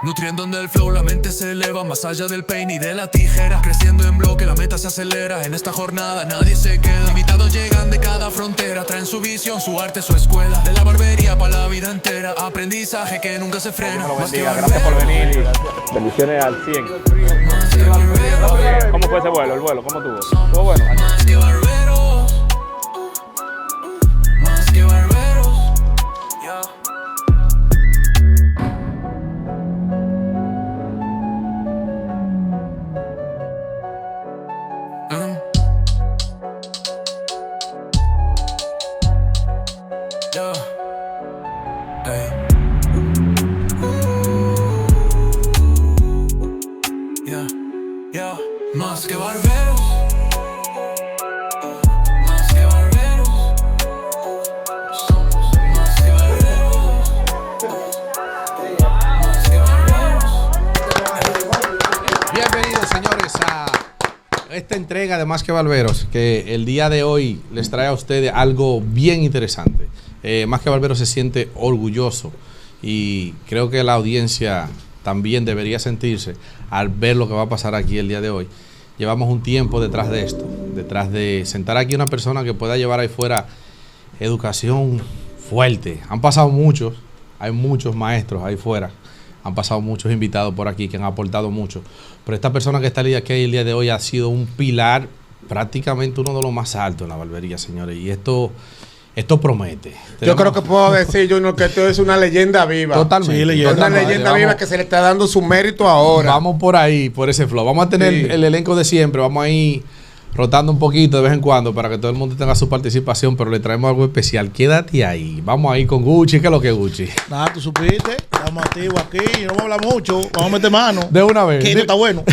Nutriendo en el flow, la mente se eleva más allá del peine y de la tijera. Creciendo en bloque, la meta se acelera. En esta jornada nadie se queda. Invitados llegan de cada frontera. Traen su visión, su arte, su escuela. De la barbería para la vida entera. Aprendizaje que nunca se frena. Gracias por venir y bendiciones al 100. ¿Cómo fue ese vuelo? ¿El vuelo? ¿Cómo tuvo? ¿Estuvo bueno? Más que barberos. Más que barberos. Yeah. Más que barberos, más que barberos, somos más que barberos, más que barberos. Bienvenidos, señores, a esta entrega de Más que Barberos, que el día de hoy les trae a ustedes algo bien interesante. Más que Barberos se siente orgulloso y creo que la audiencia también debería sentirse al ver lo que va a pasar aquí el día de hoy. Llevamos un tiempo detrás de esto, detrás de sentar aquí una persona que pueda llevar ahí fuera educación fuerte. Han pasado muchos, hay muchos maestros ahí fuera, han pasado muchos invitados por aquí que han aportado mucho, pero esta persona que está aquí el día de hoy ha sido un pilar, prácticamente uno de los más altos en la barbería, señores, y esto promete. Yo creo que puedo decir, Junior, que esto es una leyenda viva. Totalmente. Sí, una leyenda viva que se le está dando su mérito ahora. Vamos por ahí, por ese flow. Vamos a tener el elenco de siempre. Vamos a ir rotando un poquito de vez en cuando para que todo el mundo tenga su participación, pero le traemos algo especial. Quédate ahí. Vamos a ir con Gucci. ¿Qué es lo que es Gucci? Nada, tú supiste. Estamos activos aquí. No vamos a hablar mucho. Vamos a meter mano. De una vez. Que esto está bueno.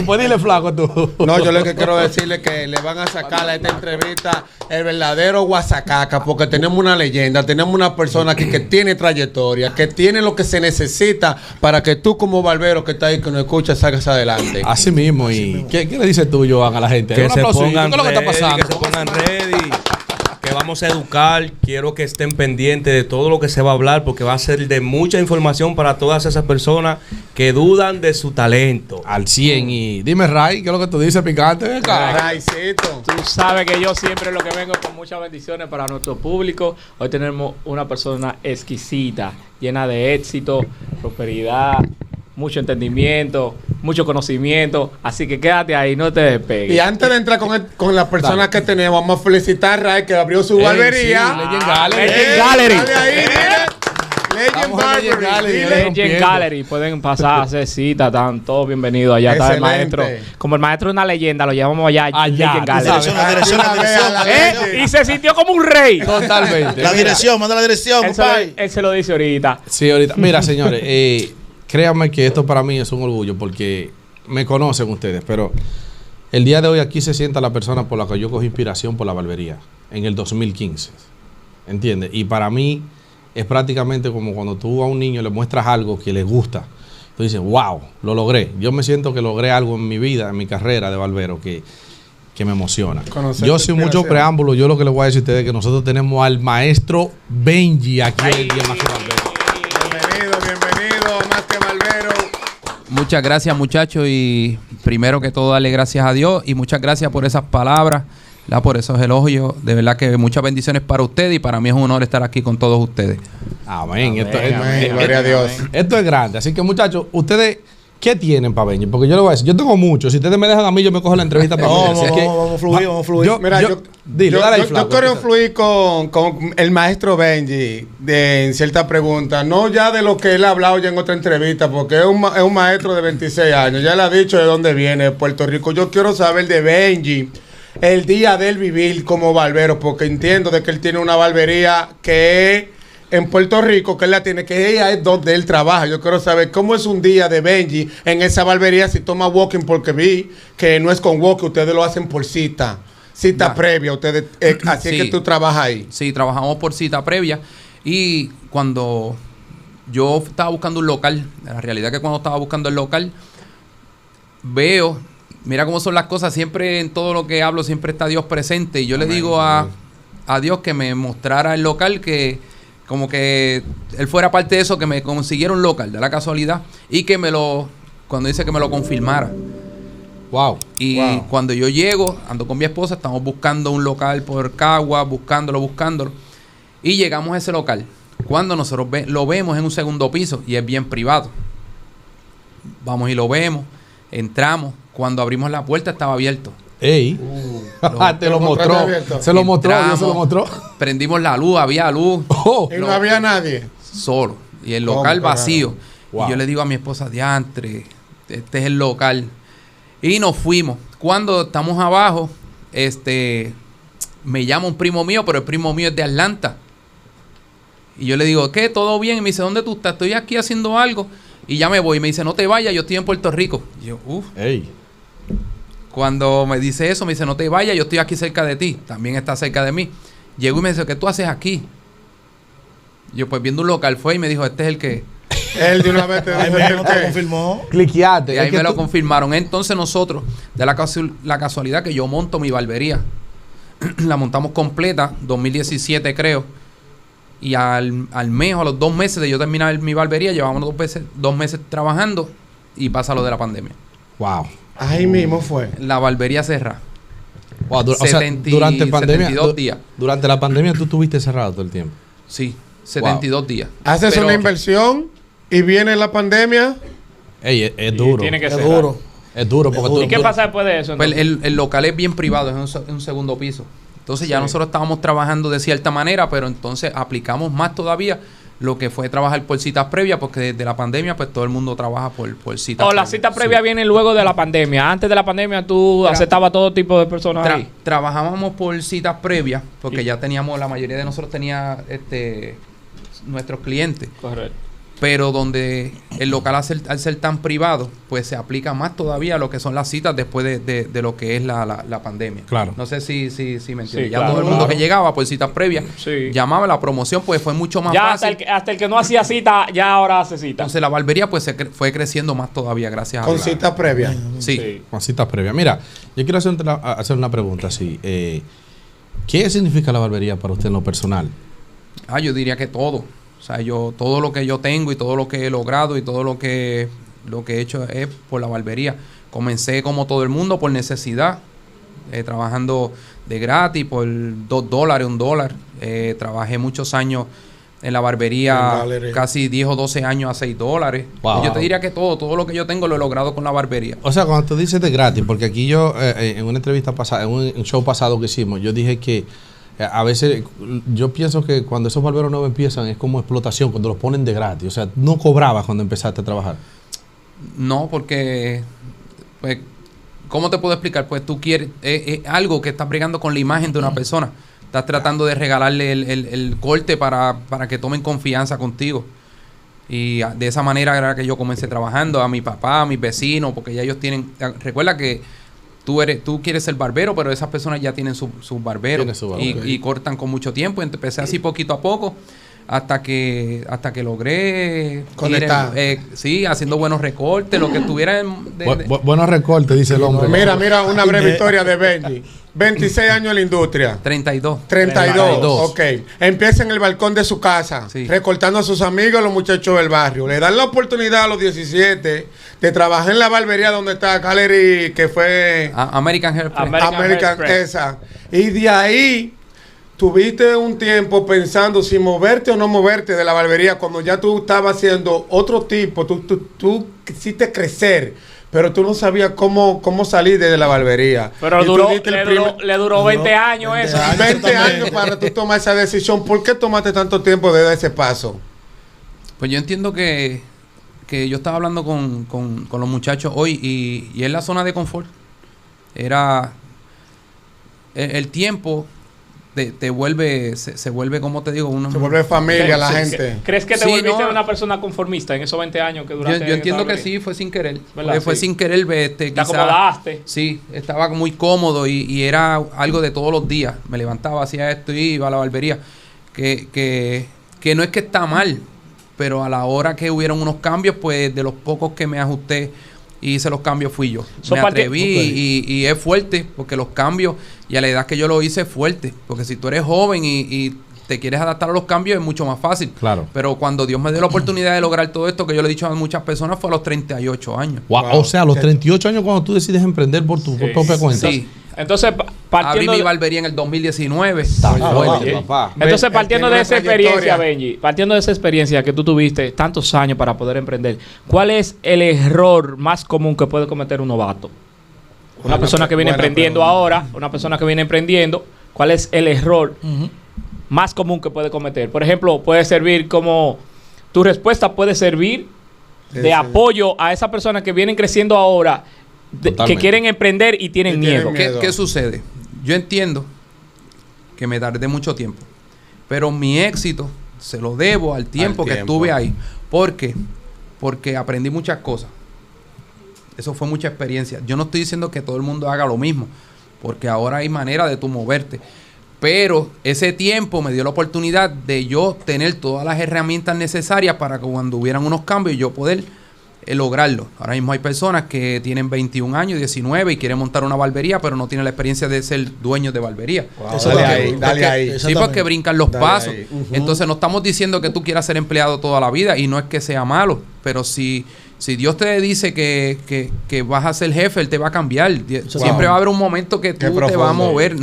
Pues dile flaco tú. No, yo lo que quiero decirle es que le van a sacar a esta entrevista el verdadero guasacaca, porque tenemos una leyenda, tenemos una persona aquí que tiene trayectoria, que tiene lo que se necesita para que tú como barbero que está ahí, que nos escucha, salgas adelante. Así mismo. ¿Qué le dices tú, Joan, a la gente? Que se pongan ¿Qué es lo que está pasando? que se pongan ready, que vamos a educar. Quiero que estén pendientes de todo lo que se va a hablar, porque va a ser de mucha información para todas esas personas que dudan de su talento. Al 100. Y dime, Ray, ¿qué es lo que tú dices, picante? Raycito. Tú sabes que yo siempre lo que vengo con muchas bendiciones para nuestro público. Hoy tenemos una persona exquisita, llena de éxito, prosperidad, mucho entendimiento, mucho conocimiento. Así que quédate ahí, no te despegues. Y antes de entrar con las personas que tenemos, vamos a felicitar a Ray, que abrió su barbería. Sí, Legend Gallery. Legend Gallery. Dale ahí, Legend Barbery. Legend Gallery. Pueden pasar a hacer cita. Están todos bienvenidos. Allá está el maestro. Como el maestro es una leyenda, lo llevamos allá. Legend Gallery. Y se sintió como un rey. Totalmente. La dirección, manda la dirección, compadre. Él se lo dice ahorita. Sí, ahorita. Mira, señores, créanme que esto para mí es un orgullo porque me conocen ustedes, pero el día de hoy aquí se sienta la persona por la que yo cogí inspiración por la barbería en el 2015. ¿Entiendes? Y para mí es prácticamente como cuando tú a un niño le muestras algo que le gusta. Tú dices, wow, lo logré. Yo me siento que logré algo en mi vida, en mi carrera de barbero que me emociona. Yo sin mucho preámbulo, yo lo que les voy a decir a ustedes es que nosotros tenemos al maestro Benji aquí en el día Más que Barbero. Bienvenido, Más que Barbero. Muchas gracias, muchachos, y primero que todo darle gracias a Dios y muchas gracias por esas palabras, ¿verdad? Por esos elogios. De verdad que muchas bendiciones para ustedes y para mí es un honor estar aquí con todos ustedes. Amén. Gloria a Dios. Esto es grande. Así que, muchachos, ustedes, ¿qué tienen para Benji? Porque yo le voy a decir, yo tengo mucho. Si ustedes me dejan a mí, yo me cojo la entrevista para Benji. Vamos a fluir. Yo quiero fluir con el maestro Benji en cierta pregunta. No ya de lo que él ha hablado ya en otra entrevista, porque es un maestro de 26 años. Ya le ha dicho de dónde viene, de Puerto Rico. Yo quiero saber de Benji, el día del vivir como barbero, porque entiendo de que él tiene una barbería que es en Puerto Rico, que él la tiene, que ella es donde él trabaja. Yo quiero saber cómo es un día de Benji en esa barbería, si toma walking, porque vi que no es con walking, ustedes lo hacen por cita previa. Ustedes, así sí, es que tú trabajas ahí. Sí, trabajamos por cita previa. Y cuando yo estaba buscando un local, la realidad es que cuando estaba buscando el local, veo, mira cómo son las cosas, siempre en todo lo que hablo, siempre está Dios presente. Y yo le digo a Dios que me mostrara el local que como que él fuera parte de eso, que me consiguiera un local, de la casualidad, y que cuando dice que me lo confirmara. Wow. Y cuando yo llego, ando con mi esposa, estamos buscando un local por Cagua, buscándolo. Y llegamos a ese local. Cuando nosotros lo vemos en un segundo piso y es bien privado. Vamos y lo vemos, entramos. Cuando abrimos la puerta estaba abierto. ¡Ey! Te lo mostró. Se lo mostró, Dios se lo mostró. Prendimos la luz, había luz. Y no había nadie. Solo. Y el local vacío. Wow. Y yo le digo a mi esposa, diantre, este es el local. Y nos fuimos. Cuando estamos abajo, me llama un primo mío, pero el primo mío es de Atlanta. Y yo le digo, ¿qué? ¿Todo bien? Y me dice, ¿dónde tú estás? Estoy aquí haciendo algo. Y ya me voy. Y me dice, no te vayas, yo estoy en Puerto Rico. Y yo, ¡Ey! Cuando me dice eso, me dice, no te vayas, yo estoy aquí cerca de ti. También está cerca de mí. Llegó y me dice, ¿qué tú haces aquí? Yo, pues viendo un local fue y me dijo, este es el que... Él de una vez te dijo, no te confirmó. Cliqueate. Y ahí me lo confirmaron. Entonces nosotros, de la casualidad que yo monto mi barbería. La montamos completa, 2017 creo. Y al mes o a los 2 meses de yo terminar mi barbería, llevamos 2 meses trabajando y pasa lo de la pandemia. Wow. Ahí mismo fue. La barbería cerrada. Wow, durante pandemia, 72 días. Durante la pandemia tú estuviste cerrado todo el tiempo. Sí, 72 días. Haces una inversión y viene la pandemia. Ey, es duro. Tiene que ser. Es duro porque ¿Y qué pasa después de eso? Pues el local es bien privado, es un segundo piso. Entonces ya nosotros estábamos trabajando de cierta manera, pero entonces aplicamos más todavía lo que fue trabajar por citas previas, porque desde la pandemia pues todo el mundo trabaja por citas previas. La cita previa viene luego de la pandemia. Antes de la pandemia tú aceptabas todo tipo de personas ahí. Trabajábamos por citas previas, porque ya teníamos, la mayoría de nosotros tenía nuestros clientes. Correcto. Pero donde el local al ser tan privado, pues se aplica más todavía a lo que son las citas después de lo que es la pandemia. Claro. No sé si me entiendes. Sí, Ya claro, todo el mundo que llegaba por citas previas, llamaba la promoción, pues fue mucho más fácil. Hasta el que no hacía cita, ya ahora hace cita. Entonces la barbería pues fue creciendo más todavía, gracias a Dios. Con citas previas. Sí. Con citas previas. Mira, yo quiero hacer una pregunta así. ¿Qué significa la barbería para usted en lo personal? Yo diría que todo. O sea, todo lo que yo tengo y todo lo que he logrado y todo lo que he hecho es por la barbería. Comencé como todo el mundo por necesidad, trabajando de gratis por $2, $1. Trabajé muchos años en la barbería, casi 10 o 12 años a $6. Wow. Yo te diría que todo lo que yo tengo lo he logrado con la barbería. O sea, cuando tú dices de gratis, porque aquí yo, en una entrevista pasada, en un show pasado que hicimos, yo dije que a veces yo pienso que cuando esos barberos nuevos empiezan es como explotación, cuando los ponen de gratis. O sea, no cobrabas cuando empezaste a trabajar. No, porque, pues, ¿cómo te puedo explicar? Pues tú quieres, algo que estás bregando con la imagen de una persona. Estás tratando de regalarle el corte para que tomen confianza contigo. Y de esa manera era que yo comencé trabajando, a mi papá, a mis vecinos, porque ya ellos tienen... Recuerda que tú quieres ser barbero, pero esas personas ya tienen sus barberos y cortan con mucho tiempo. Empecé así poquito a poco hasta que logré conectar. Haciendo buenos recortes, lo que tuviera buenos recortes, dice el hombre. Mira, una breve historia de Benji. 26 años en la industria. 32. Ok. Empieza en el balcón de su casa, recortando a sus amigos, los muchachos del barrio. Le dan la oportunidad a los 17 de trabajar en la barbería donde está Gallery, que fue American Hair Press. American, esa. Y de ahí tuviste un tiempo pensando si moverte o no moverte de la barbería, cuando ya tú estabas haciendo otro tipo, tú quisiste crecer. Pero tú no sabías cómo salir de la barbería. Pero le duró 20 años eso. 20 años para tú tomar esa decisión. ¿Por qué tomaste tanto tiempo de dar ese paso? Pues yo entiendo que yo estaba hablando con los muchachos hoy y es la zona de confort. Era el tiempo te vuelve, se vuelve, como te digo, se vuelve familia la gente. ¿Crees que te volviste una persona conformista en esos 20 años que duraste? Yo entiendo que sí, fue sin querer. Fue sin querer. ¿Te acomodaste? Sí, estaba muy cómodo y era algo de todos los días. Me levantaba, hacía esto y iba a la barbería. Que no es que está mal, pero a la hora que hubieron unos cambios, pues de los pocos que me ajusté y hice los cambios fui yo. Me atreví y es fuerte, porque los cambios y a la edad que yo lo hice es fuerte. Porque si tú eres joven y te quieres adaptar a los cambios, es mucho más fácil. Claro. Pero cuando Dios me dio la oportunidad de lograr todo esto, que yo le he dicho a muchas personas, fue a los 38 años. Wow. O sea, a los 38 años cuando tú decides emprender por tu propia cuenta. Sí. Entonces, Abrí partiendo mi barbería en el 2019. Papá. Entonces, partiendo tiene de una esa experiencia, trayectoria. Benji, partiendo de esa experiencia que tú tuviste tantos años para poder emprender, ¿cuál es el error más común que puede cometer un novato? Una persona que viene emprendiendo ahora, una persona que viene emprendiendo, ¿cuál es el error más común que puede cometer? Por ejemplo, puede servir como... Tu respuesta puede servir de apoyo a esa persona que vienen creciendo ahora, que quieren emprender y tienen miedo. ¿Qué sucede? Yo entiendo que me tardé mucho tiempo, pero mi éxito se lo debo al tiempo que estuve ahí. ¿Por qué? Porque aprendí muchas cosas. Eso fue mucha experiencia. Yo no estoy diciendo que todo el mundo haga lo mismo, porque ahora hay manera de tú moverte. Pero ese tiempo me dio la oportunidad de yo tener todas las herramientas necesarias para que cuando hubieran unos cambios yo poder lograrlo. Ahora mismo hay personas que tienen 21 años, 19 y quieren montar una barbería, pero no tienen la experiencia de ser dueños de barbería. Dale ahí. Sí, porque brincan los pasos. Ahí. Entonces no estamos diciendo que tú quieras ser empleado toda la vida y no es que sea malo, pero si Dios te dice que vas a ser jefe, Él te va a cambiar. Siempre va a haber un momento que tú te vas a mover.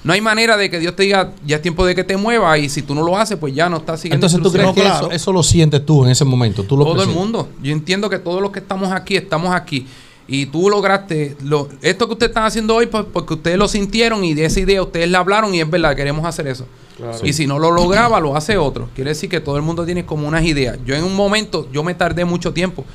No hay manera de que Dios te diga, ya es tiempo de que te muevas, y si tú no lo haces, pues ya no estás siguiendo. Entonces, ¿tú crees que eso lo sientes tú en ese momento? ¿Tú lo todo el percibes? mundo. Yo entiendo que todos los que estamos aquí. Y tú lograste esto que ustedes están haciendo hoy, pues, porque ustedes lo sintieron y de esa idea ustedes la hablaron y es verdad, queremos hacer eso. Claro. Y si no lo lograba, lo hace otro. Quiere decir que todo el mundo tiene como unas ideas. Yo en un momento, yo me tardé mucho tiempo,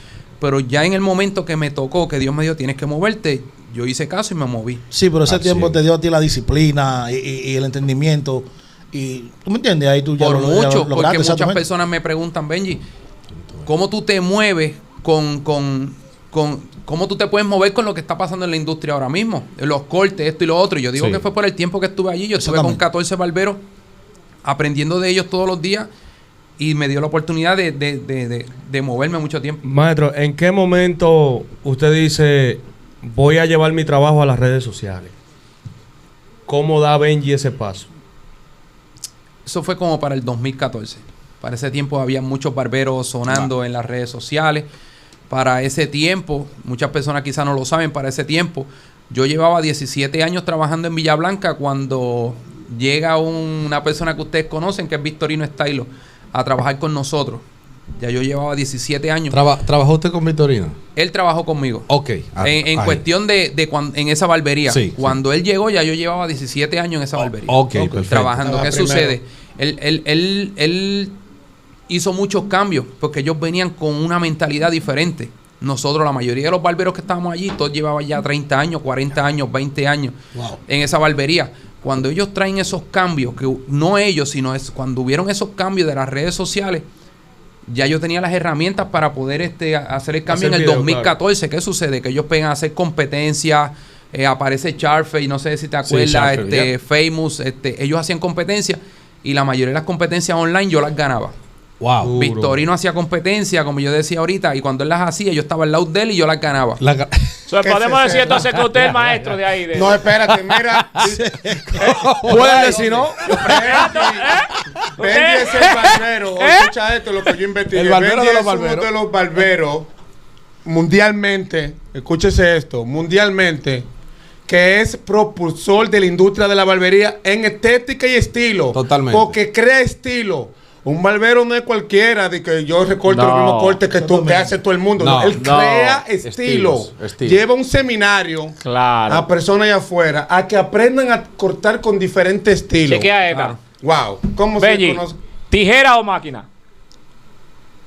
pero ya en el momento que me tocó, que Dios me dijo, tienes que moverte, yo hice caso y me moví. Sí, pero ese tiempo te dio a ti la disciplina y el entendimiento. Y tú me entiendes, ahí tú ya por mucho, lo porque muchas personas me preguntan, Benji, ¿cómo tú te mueves con cómo tú te puedes mover con lo que está pasando en la industria ahora mismo? Los cortes, esto y lo otro. Y yo digo que fue por el tiempo que estuve allí. Yo estuve con 14 barberos aprendiendo de ellos todos los días y me dio la oportunidad de moverme mucho tiempo. Maestro, ¿en qué momento usted dice, voy a llevar mi trabajo a las redes sociales? ¿Cómo da Benji ese paso? Eso fue como para el 2014. Para ese tiempo había muchos barberos sonando en las redes sociales. Para ese tiempo, muchas personas quizás no lo saben, para ese tiempo, yo llevaba 17 años trabajando en Villa Blanca cuando llega una persona que ustedes conocen, que es Victorino Stylo, a trabajar con nosotros. Ya yo llevaba 17 años. ¿Trabajó usted con Victorino? Él trabajó conmigo. Ok. En cuestión de en esa barbería. Sí, cuando él llegó, ya yo llevaba 17 años en esa barbería. Ok, perfecto. Trabajando. ¿Qué sucede? Él hizo muchos cambios porque ellos venían con una mentalidad diferente. Nosotros, la mayoría de los barberos que estábamos allí, todos llevaban ya 30 años, 40 años, 20 años en esa barbería. Cuando ellos traen esos cambios, que no ellos, sino cuando hubieron esos cambios de las redes sociales, ya yo tenía las herramientas para poder hacer el cambio en el 2014. Claro. ¿Qué sucede? Que ellos pegan a hacer competencia, aparece Charfe, y no sé si te acuerdas, sí, Famous, ellos hacían competencia y la mayoría de las competencias online yo las ganaba. Wow. Victorino hacía competencia, como yo decía ahorita, y cuando él las hacía, yo estaba al lado de él y yo las ganaba. Podemos decir entonces que usted es el maestro de ahí. No, espérate, mira. Pueden decir, ¿no? Benji es el barbero. Escucha esto, lo que yo investigué. El barbero Benji de los es barberos. uno de los barberos mundialmente, escúchese esto, mundialmente, que es propulsor de la industria de la barbería en estética y estilo. Totalmente. Porque crea estilo. Un barbero no es cualquiera de que yo recorto los mismos cortes que hace todo el mundo. No, él crea estilo. Lleva un seminario a personas allá afuera a que aprendan a cortar con diferentes estilos. Chequea esta. Wow. ¿Cómo Benji, se conoce? ¿tijera o máquina?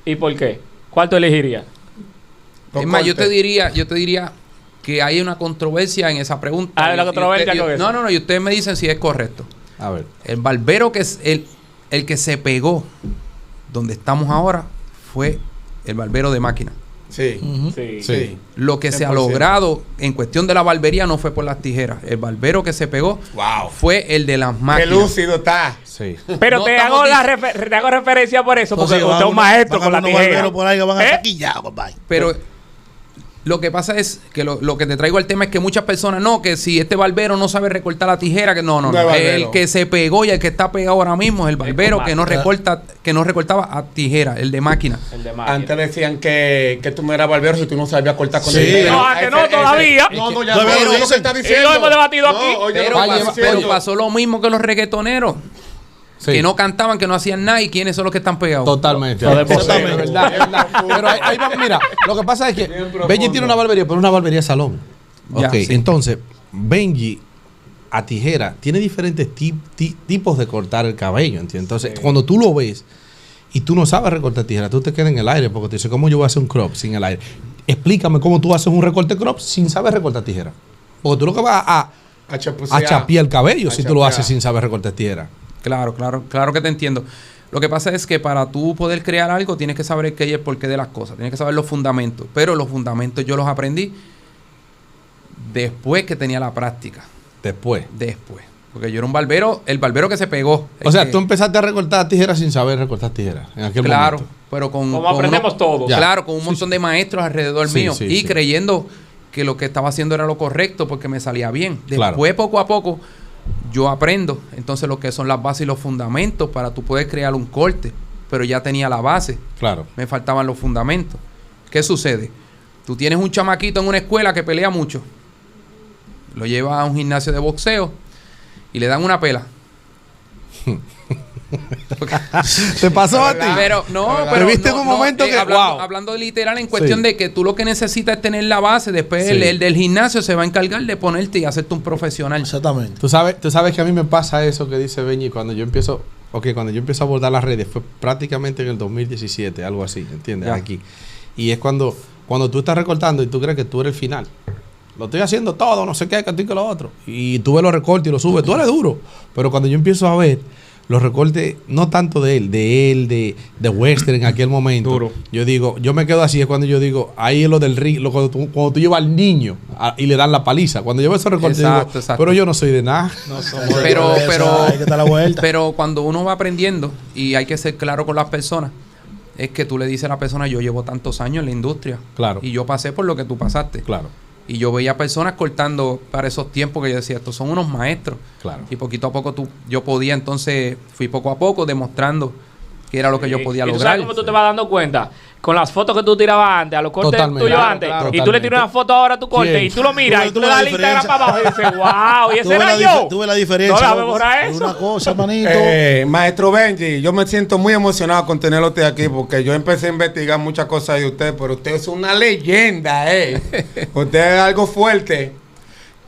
¿Y por qué? ¿Cuál tú elegirías? Es más, yo te diría que hay una controversia en esa pregunta. Ah, la controversia con eso. No, y ustedes me dicen si es correcto. A ver. El barbero que es el que se pegó donde estamos ahora fue el barbero de máquina. Sí. Sí. Lo que 100%. Se ha logrado en cuestión de la barbería no fue por las tijeras. El barbero que se pegó fue el de las máquinas. Qué lúcido está. Sí. Pero te hago referencia por eso, porque usted es un maestro con la tijera. Por ahí que van a saquillar, compadre. Pero Lo que pasa es que lo que te traigo al tema es que muchas personas, no, que si este barbero no sabe recortar la tijera, que no. El que se pegó y el que está pegado ahora mismo es el barbero que no recortaba a tijera, el de máquina. Antes decían que tú no eras barbero si tú no sabías cortar con tijera. No, que no todavía. No, ya Todavía no, lo lo que está diciendo. Y lo hemos debatido aquí. Pero pasó lo mismo que los reggaetoneros. Sí. Que no cantaban, que no hacían nada y quiénes son los que están pegados. Totalmente. Totalmente. Es verdad, es verdad. Pero ahí va, mira, lo que pasa es que Benji tiene una barbería, pero una barbería salón. Ya, Ok, sí. entonces, Benji a tijera tiene diferentes tipos de cortar el cabello, ¿entiendes? Entonces, cuando tú lo ves y tú no sabes recortar tijera, tú te quedas en el aire porque te dices, ¿cómo yo voy a hacer un crop sin el aire? Explícame cómo tú haces un recorte crop sin saber recortar tijera. Porque tú lo que vas a chapear el cabello si tú lo haces sin saber recortar tijera. Claro que te entiendo. Lo que pasa es que para tú poder crear algo tienes que saber qué y el porqué de las cosas. Tienes que saber los fundamentos. Pero los fundamentos yo los aprendí después que tenía la práctica. Después. Porque yo era un barbero, el barbero que se pegó. O sea, tú empezaste a recortar tijeras sin saber recortar tijeras en aquel momento. Pero Como aprendemos todos. Ya. Claro, con un montón de maestros alrededor mío. Y sí. creyendo que lo que estaba haciendo era lo correcto porque me salía bien. Después, Claro. poco a poco, yo aprendo. Entonces, lo que son las bases y los fundamentos para tú poder crear un corte. Pero ya tenía la base. Claro. Me faltaban los fundamentos. ¿Qué sucede? Tú tienes un chamaquito en una escuela que pelea mucho. Lo lleva a un gimnasio de boxeo y le dan una pela. ¿Te pasó a ti? Pero viste en un momento que hablando literal en cuestión Sí. de que tú lo que necesitas es tener la base, después Sí. el del gimnasio se va a encargar de ponerte y hacerte un profesional. Exactamente. Tú sabes que a mí me pasa eso que dice Benji cuando yo empiezo a abordar las redes, fue prácticamente en el 2017, algo así, ¿entiendes? Ya. Aquí. Y es cuando tú estás recortando y tú crees que tú eres el final. Lo estoy haciendo todo, no sé qué, que esto y que lo otro. Y tú ves los recortes y los subes, tú eres duro. Pero cuando yo empiezo a ver los recortes, no tanto de Western en aquel momento, Duro. yo me quedo así, es cuando yo digo, ahí es lo del ring, cuando tú llevas al niño y le dan la paliza. Cuando yo veo esos recortes, Exacto. pero yo no soy de nada. Pero Hay que dar la vuelta. pero cuando uno va aprendiendo y hay que ser claro con las personas, es que tú le dices a la persona, yo llevo tantos años en la industria. Claro. Y yo pasé por lo que tú pasaste. Claro, Y yo veía personas cortando para esos tiempos que yo decía, estos son unos maestros. claro. Y poquito a poco yo podía, entonces fui poco a poco demostrando que era lo que yo podía ¿Y tú lograr. sabes cómo tú te vas dando cuenta? Con las fotos que tú tirabas antes, a los cortes Totalmente. tuyos Claro, antes. claro, Y tú le totalmente. tiras una foto ahora a tu corte Bien. y tú lo miras y tú le ves das la el Instagram diferencia. para abajo y dices, wow, y ese era yo. Tú ves la diferencia. No, déjame borrar Es eso. una cosa, manito. Maestro Benji, yo me siento muy emocionado con tenerlo usted aquí porque yo empecé a investigar muchas cosas de usted, pero usted es una leyenda, Usted es algo fuerte.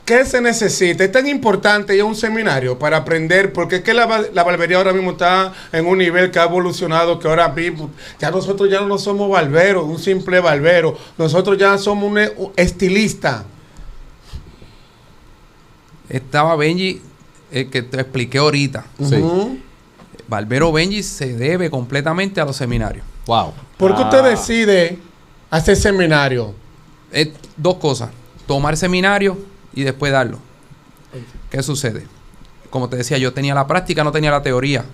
¿Qué se necesita? Es tan importante ir a un seminario para aprender, porque es que la barbería ahora mismo está en un nivel que ha evolucionado, que ahora mismo ya nosotros ya no somos barberos, un simple barbero, nosotros ya somos un estilista. Estaba Benji, el que te expliqué ahorita. Sí. Ujú. Barbero Benji se debe completamente a los seminarios. Wow. ¿Por qué usted decide hacer seminario? Dos cosas. Tomar seminario y después darlo. ¿Qué sucede? Como te decía, yo tenía la práctica, no tenía la teoría.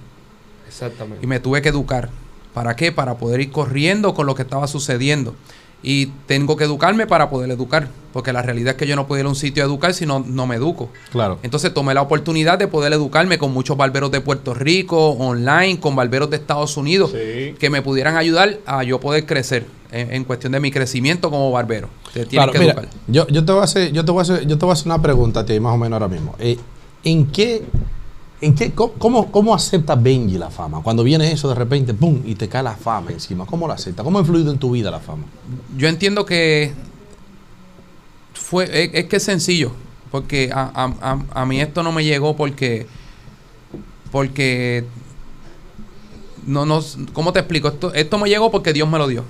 Exactamente. Y me tuve que educar. ¿Para qué? Para poder ir corriendo con lo que estaba sucediendo. Y tengo que educarme para poder educar. Porque la realidad es que yo no puedo ir a un sitio a educar si no me educo. Claro. Entonces tomé la oportunidad de poder educarme con muchos barberos de Puerto Rico, online, con barberos de Estados Unidos, Sí. que me pudieran ayudar a yo poder crecer en cuestión de mi crecimiento como barbero. Te tienes Claro, que mira, educar. yo te voy a hacer una pregunta a ti, más o menos ahora mismo. ¿Cómo acepta Benji la fama? Cuando viene eso de repente, ¡pum! Y te cae la fama encima. ¿Cómo la acepta? ¿Cómo ha influido en tu vida la fama? Yo entiendo que es que es sencillo, porque a mí esto no me llegó porque no, ¿cómo te explico? Esto me llegó porque Dios me lo dio.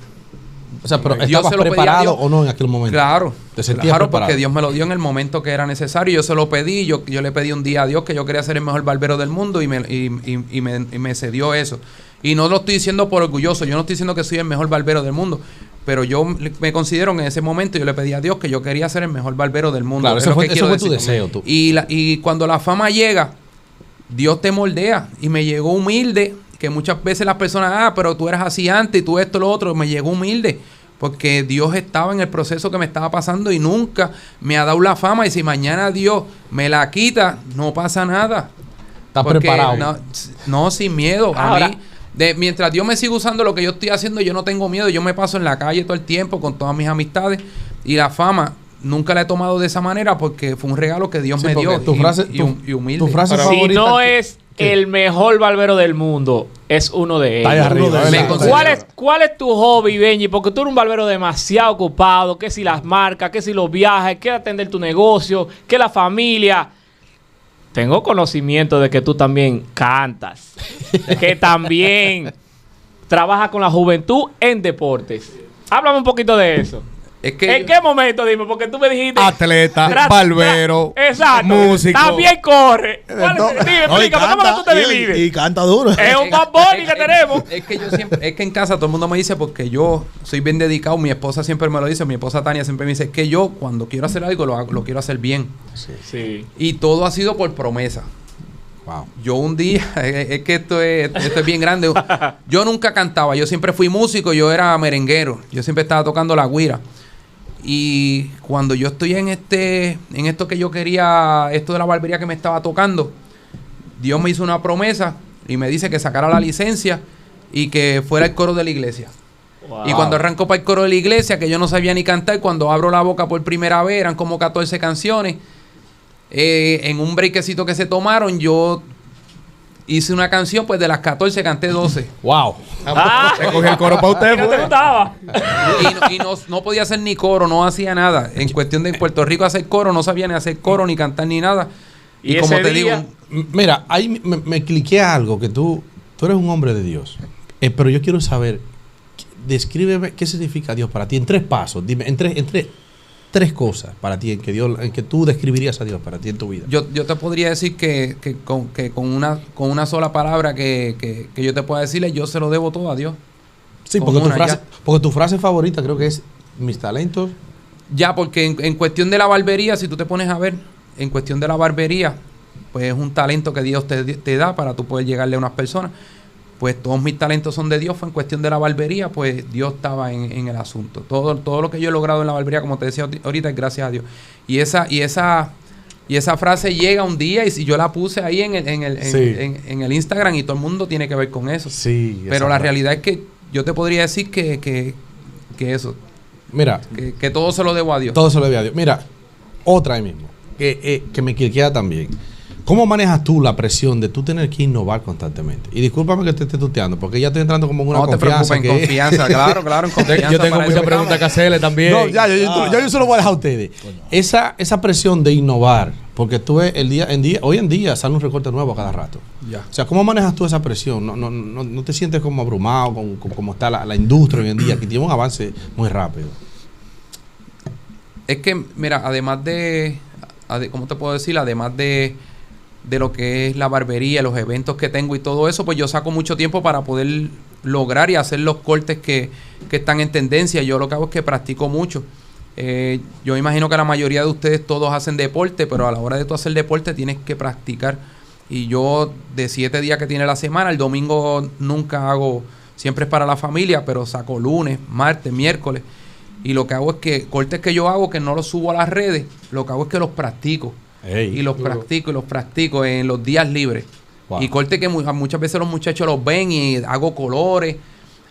O sea, pero Yo ¿estabas se lo pedí a preparado Dios. o no en aquel momento? Claro, ¿Te sentías claro, preparado? porque Dios me lo dio en el momento que era necesario. Yo se lo pedí, yo le pedí un día a Dios que yo quería ser el mejor barbero del mundo y me cedió eso. Y no lo estoy diciendo por orgulloso, yo no estoy diciendo que soy el mejor barbero del mundo, pero yo me considero en ese momento, yo le pedí a Dios que yo quería ser el mejor barbero del mundo. Claro, Es eso lo fue, que eso quiero fue tu decir. deseo. Tú. Y cuando la fama llega, Dios te moldea. Y me llegó humilde, que muchas veces las personas, pero tú eras así antes y tú esto, lo otro. Me llegó humilde, porque Dios estaba en el proceso que me estaba pasando y nunca me ha dado la fama. Y si mañana Dios me la quita, no pasa nada. ¿Estás preparado? No, sin miedo. Ahora, a mí, mientras Dios me siga usando lo que yo estoy haciendo, yo no tengo miedo. Yo me paso en la calle todo el tiempo con todas mis amistades. Y la fama nunca la he tomado de esa manera porque fue un regalo que Dios me dio. Tu frase, y humilde. tu frase Si favorita. no es el mejor barbero del mundo, es uno de ellos. Está ahí arriba, Me ¿verdad? considero- ¿Cuál es tu hobby, Benji? Porque tú eres un barbero demasiado ocupado. Que si las marcas, que si los viajes, que atender tu negocio, que la familia. Tengo conocimiento de que tú también cantas. Que también trabajas con la juventud en deportes. Háblame un poquito de eso. Es que ¿En qué momento, dime? Porque tú me dijiste... Atleta, barbero, Exacto. músico. También corre. Dime, No, y explícame, ¿cómo tú te divides? y canta duro. Es un Bad Bunny que tenemos. Es que yo siempre, es que en casa todo el mundo me dice, porque yo soy bien dedicado, mi esposa siempre me lo dice, mi esposa Tania siempre me dice, es que yo cuando quiero hacer algo lo quiero hacer bien. Sí. Y todo ha sido por promesa. Wow. Yo un día, es que esto es bien grande. Yo nunca cantaba, yo siempre fui músico, yo era merenguero, yo siempre estaba tocando la güira. Y cuando yo estoy en esto que yo quería, esto de la barbería que me estaba tocando, Dios me hizo una promesa y me dice que sacara la licencia y que fuera el coro de la iglesia. Wow. Y cuando arranco para el coro de la iglesia, que yo no sabía ni cantar, cuando abro la boca por primera vez, eran como 14 canciones. En un breakcito que se tomaron, yo hice una canción, pues de las 14 canté 12. Wow. Se cogió el coro para usted, ¿Y no te pues. gustaba? Y no podía hacer ni coro, no hacía nada. En cuestión de Puerto Rico hacer coro, no sabía ni hacer coro, ni cantar, ni nada. Y como ese te día- digo, Mira, ahí me cliqué algo que tú eres un hombre de Dios. Pero yo quiero saber, descríbeme qué significa Dios para ti en 3 pasos. Dime, en tres cosas para ti en que tú describirías a Dios para ti en tu vida. yo te podría decir que con una sola palabra que yo te pueda decirle, yo se lo debo todo a Dios. Sí, con una, porque tu frase favorita creo que es mis talentos. Ya, porque en cuestión de la barbería, si tú te pones a ver, en cuestión de la barbería, pues es un talento que Dios te da para tú poder llegarle a unas personas. Pues todos mis talentos son de Dios. Fue en cuestión de la barbería, pues Dios estaba en el asunto. Todo lo que yo he logrado en la barbería, como te decía ahorita, es gracias a Dios. Y esa frase llega un día y si yo la puse ahí en el Instagram y todo el mundo tiene que ver con eso. Sí. Pero la realidad es que yo te podría decir que eso, Mira, que todo se lo debo a Dios. todo se lo debe a Dios. Mira, otra ahí mismo, que me cliquea también. ¿Cómo manejas tú la presión de tú tener que innovar constantemente? Y discúlpame que te esté tuteando, porque ya estoy entrando como en una No te preocupes, confianza. en confianza, claro, en confianza. Yo tengo para muchas eso preguntas que estamos. hacerle también. No, ya, yo se lo voy a dejar a ustedes. Esa presión de innovar, porque tú ves hoy en día sale un recorte nuevo a cada rato. Ya. O sea, ¿cómo manejas tú esa presión? No te sientes como abrumado con cómo está la industria hoy en día, que tiene un avance muy rápido. Es que, mira, además de ¿cómo te puedo decir? Además de lo que es la barbería, los eventos que tengo y todo eso, pues yo saco mucho tiempo para poder lograr y hacer los cortes que están en tendencia. Yo lo que hago es que practico mucho. Yo imagino que la mayoría de ustedes todos hacen deporte, pero a la hora de tú hacer deporte tienes que practicar. Y yo de 7 días que tiene la semana, el domingo nunca hago, siempre es para la familia, pero saco lunes, martes, miércoles. Y lo que hago es que cortes que yo hago, que no los subo a las redes, lo que hago es que los practico. Ey. Y los practico en los días libres. Wow. Y cortes que muchas veces los muchachos los ven y hago colores.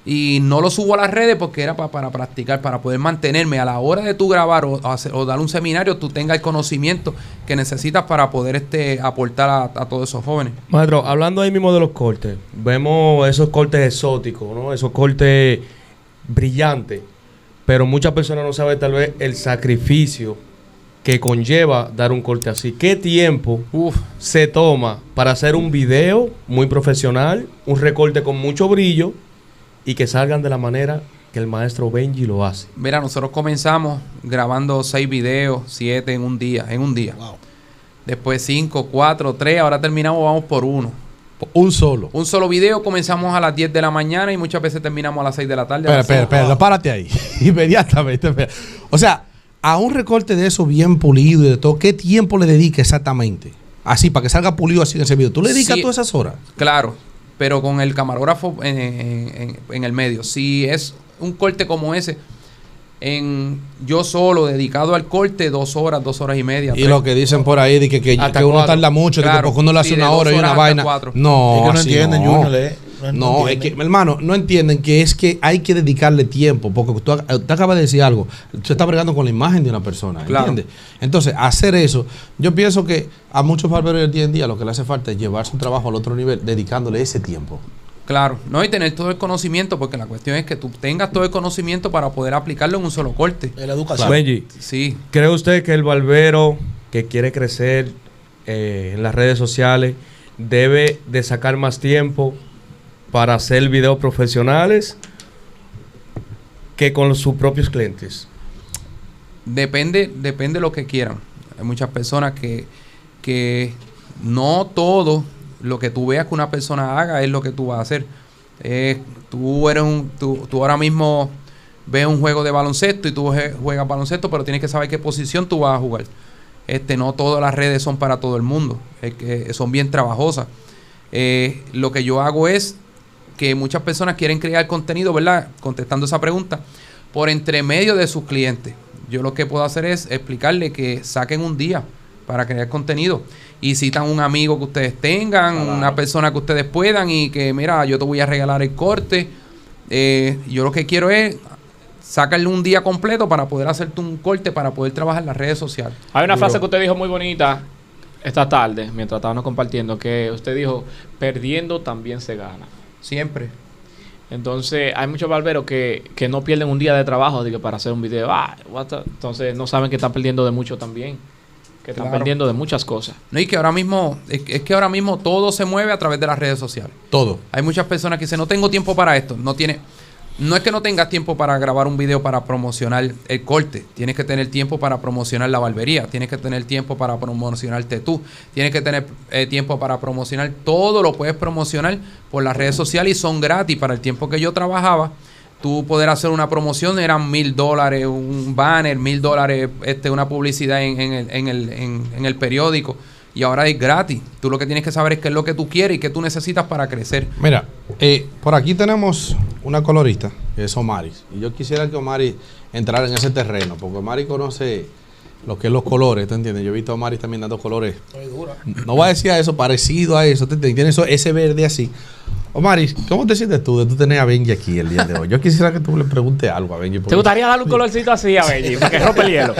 Y no los subo a las redes porque era para practicar, para poder mantenerme. A la hora de tú grabar o dar un seminario, tú tengas el conocimiento que necesitas para poder aportar a todos esos jóvenes. Maestro, hablando ahí mismo de los cortes, vemos esos cortes exóticos, ¿no? Esos cortes brillantes, pero muchas personas no saben tal vez el sacrificio que conlleva dar un corte así. ¿Qué tiempo se toma para hacer un video muy profesional, un recorte con mucho brillo y que salgan de la manera que el maestro Benji lo hace? Mira, nosotros comenzamos grabando 6 videos, 7 en un día. Wow. Después 5, 4, 3, ahora terminamos, vamos por 1. Un solo. Un solo video, comenzamos a las 10 de la mañana y muchas veces terminamos a las 6 de la tarde. Espera, párate ahí. Inmediatamente. Espera. O sea, a un recorte de eso bien pulido y de todo, ¿qué tiempo le dedica exactamente? Así, para que salga pulido así en ese video. ¿Tú le dedicas Sí. todas esas horas? Claro, pero con el camarógrafo en el medio. Si es un corte como ese, yo solo, dedicado al corte, 2 horas, 2 horas y media. Y lo que dicen por ahí, de que uno tarda mucho, de que porque uno le hace una hora y una vaina. No, es que no así entienden, no. Junior, No, es que, hermano, no entienden que es que hay que dedicarle tiempo, porque tú acabas de decir algo, tú estás bregando con la imagen de una persona, ¿entiendes? Entonces, hacer eso, yo pienso que a muchos barberos del día en día lo que le hace falta es llevar su trabajo al otro nivel, dedicándole ese tiempo. Claro, no, y tener todo el conocimiento, porque la cuestión es que tú tengas todo el conocimiento para poder aplicarlo en un solo corte. En la educación. Benji, Sí. ¿cree usted que el barbero que quiere crecer en las redes sociales debe de sacar más tiempo para hacer videos profesionales que con sus propios clientes? Depende de lo que quieran. Hay muchas personas que no todo lo que tú veas que una persona haga es lo que tú vas a hacer. Tú ahora mismo ves un juego de baloncesto y tú juegas baloncesto, pero tienes que saber qué posición tú vas a jugar. No todas las redes son para todo el mundo, son bien trabajosas. Lo que yo hago es que muchas personas quieren crear contenido, ¿verdad? Contestando esa pregunta, por entre medio de sus clientes. Yo lo que puedo hacer es explicarle que saquen un día para crear contenido y citan un amigo que ustedes tengan, una persona que ustedes puedan y que, mira, yo te voy a regalar el corte. Yo lo que quiero es sacarle un día completo para poder hacerte un corte, para poder trabajar en las redes sociales. Hay una frase que usted dijo muy bonita esta tarde, mientras estábamos compartiendo, que usted dijo, perdiendo también se gana. Siempre. Entonces, hay muchos barberos que no pierden un día de trabajo para hacer un video. Entonces, no saben que están perdiendo de mucho también. Que están perdiendo de muchas cosas. No, y que ahora mismo, es que ahora mismo todo se mueve a través de las redes sociales. Todo. Hay muchas personas que dicen, no tengo tiempo para esto. No es que no tengas tiempo para grabar un video para promocionar el corte. Tienes que tener tiempo para promocionar la barbería. Tienes que tener tiempo para promocionarte tú. Tienes que tener tiempo para promocionar. Todo lo puedes promocionar por las redes sociales y son gratis. Para el tiempo que yo trabajaba, tú poder hacer una promoción eran $1,000, un banner, $1,000, una publicidad en el periódico. Y ahora es gratis. Tú lo que tienes que saber es qué es lo que tú quieres y qué tú necesitas para crecer. Mira, por aquí tenemos una colorista, que es Omaris. Y yo quisiera que Omaris entrara en ese terreno, porque Omaris conoce lo que es los colores, ¿te entiendes? Yo he visto a Omaris también dando colores. No voy a decir eso, parecido a eso, ¿te entiendes? Ese verde así. Omaris, ¿cómo te sientes tú de tú tener a Benji aquí el día de hoy? Yo quisiera que tú le preguntes algo a Benji. ¿Te gustaría darle un colorcito así a Benji? Porque rompe el hielo.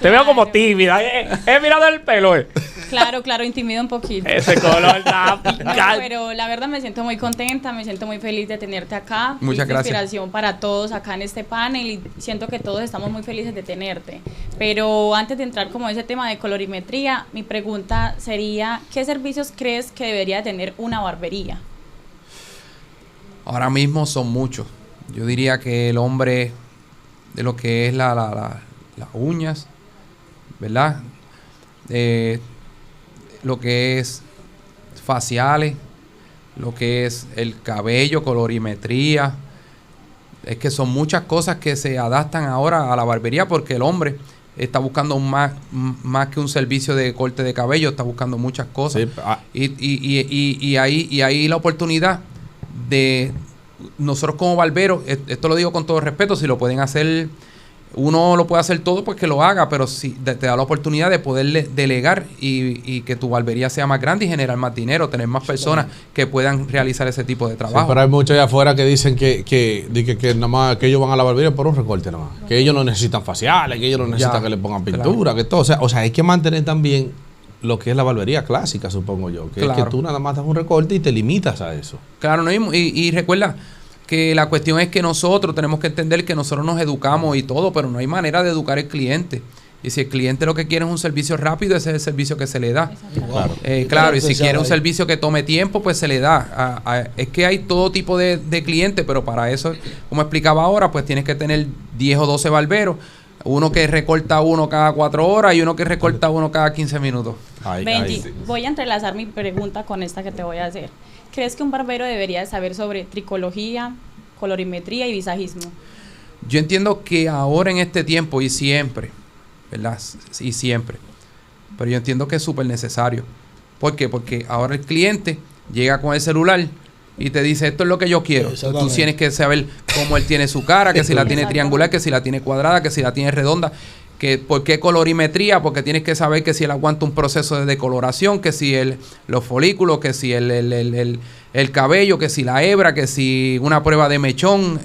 Te veo como tímida. Mirado el pelo, Claro, intimida un poquito. Ese color está no, pero la verdad me siento muy contenta, me siento muy feliz de tenerte acá. Muchas gracias. Inspiración para todos acá en este panel y siento que todos estamos muy felices de tenerte. Pero antes de entrar como ese tema de colorimetría, mi pregunta sería, ¿qué servicios crees que debería tener una barbería? Ahora mismo son muchos. Yo diría que el hombre de lo que es las uñas, ¿verdad? Lo que es faciales, lo que es el cabello, colorimetría. Es que son muchas cosas que se adaptan ahora a la barbería porque el hombre está buscando más que un servicio de corte de cabello, está buscando muchas cosas. Sí. Y ahí la oportunidad de nosotros como barberos, esto lo digo con todo respeto, si lo pueden hacer, uno lo puede hacer todo pues que lo haga, pero si te da la oportunidad de poder delegar y que tu barbería sea más grande y generar más dinero, tener más personas que puedan realizar ese tipo de trabajo. Sí, pero hay muchos allá afuera que dicen que nada más que ellos van a la barbería por un recorte nada más, que ellos no necesitan faciales, que ellos no necesitan que le pongan pintura, que todo, o sea, hay que mantener también lo que es la barbería clásica, supongo yo, que es que tú nada más das un recorte y te limitas a eso. Claro, ¿no? Y recuerda que la cuestión es que nosotros tenemos que entender que nosotros nos educamos y todo, pero no hay manera de educar al cliente. Y si el cliente lo que quiere es un servicio rápido, ese es el servicio que se le da. Claro, y si quiere un servicio que tome tiempo, pues se le da. Es que hay todo tipo de clientes, pero para eso, como explicaba ahora, pues tienes que tener 10 o 12 barberos. Uno que recorta uno cada 4 horas y uno que recorta uno cada 15 minutos. Benji, voy a entrelazar mi pregunta con esta que te voy a hacer. ¿Crees que un barbero debería saber sobre tricología, colorimetría y visajismo? Yo entiendo que ahora en este tiempo y siempre, ¿verdad? Y siempre. Pero yo entiendo que es súper necesario. ¿Por qué? Porque ahora el cliente llega con el celular y te dice, esto es lo que yo quiero. Tú tienes que saber cómo él tiene su cara, que si la tiene triangular, que si la tiene cuadrada, que si la tiene redonda. Que por qué colorimetría, porque tienes que saber que si él aguanta un proceso de decoloración, que si los folículos, que si el cabello, que si la hebra, que si una prueba de mechón,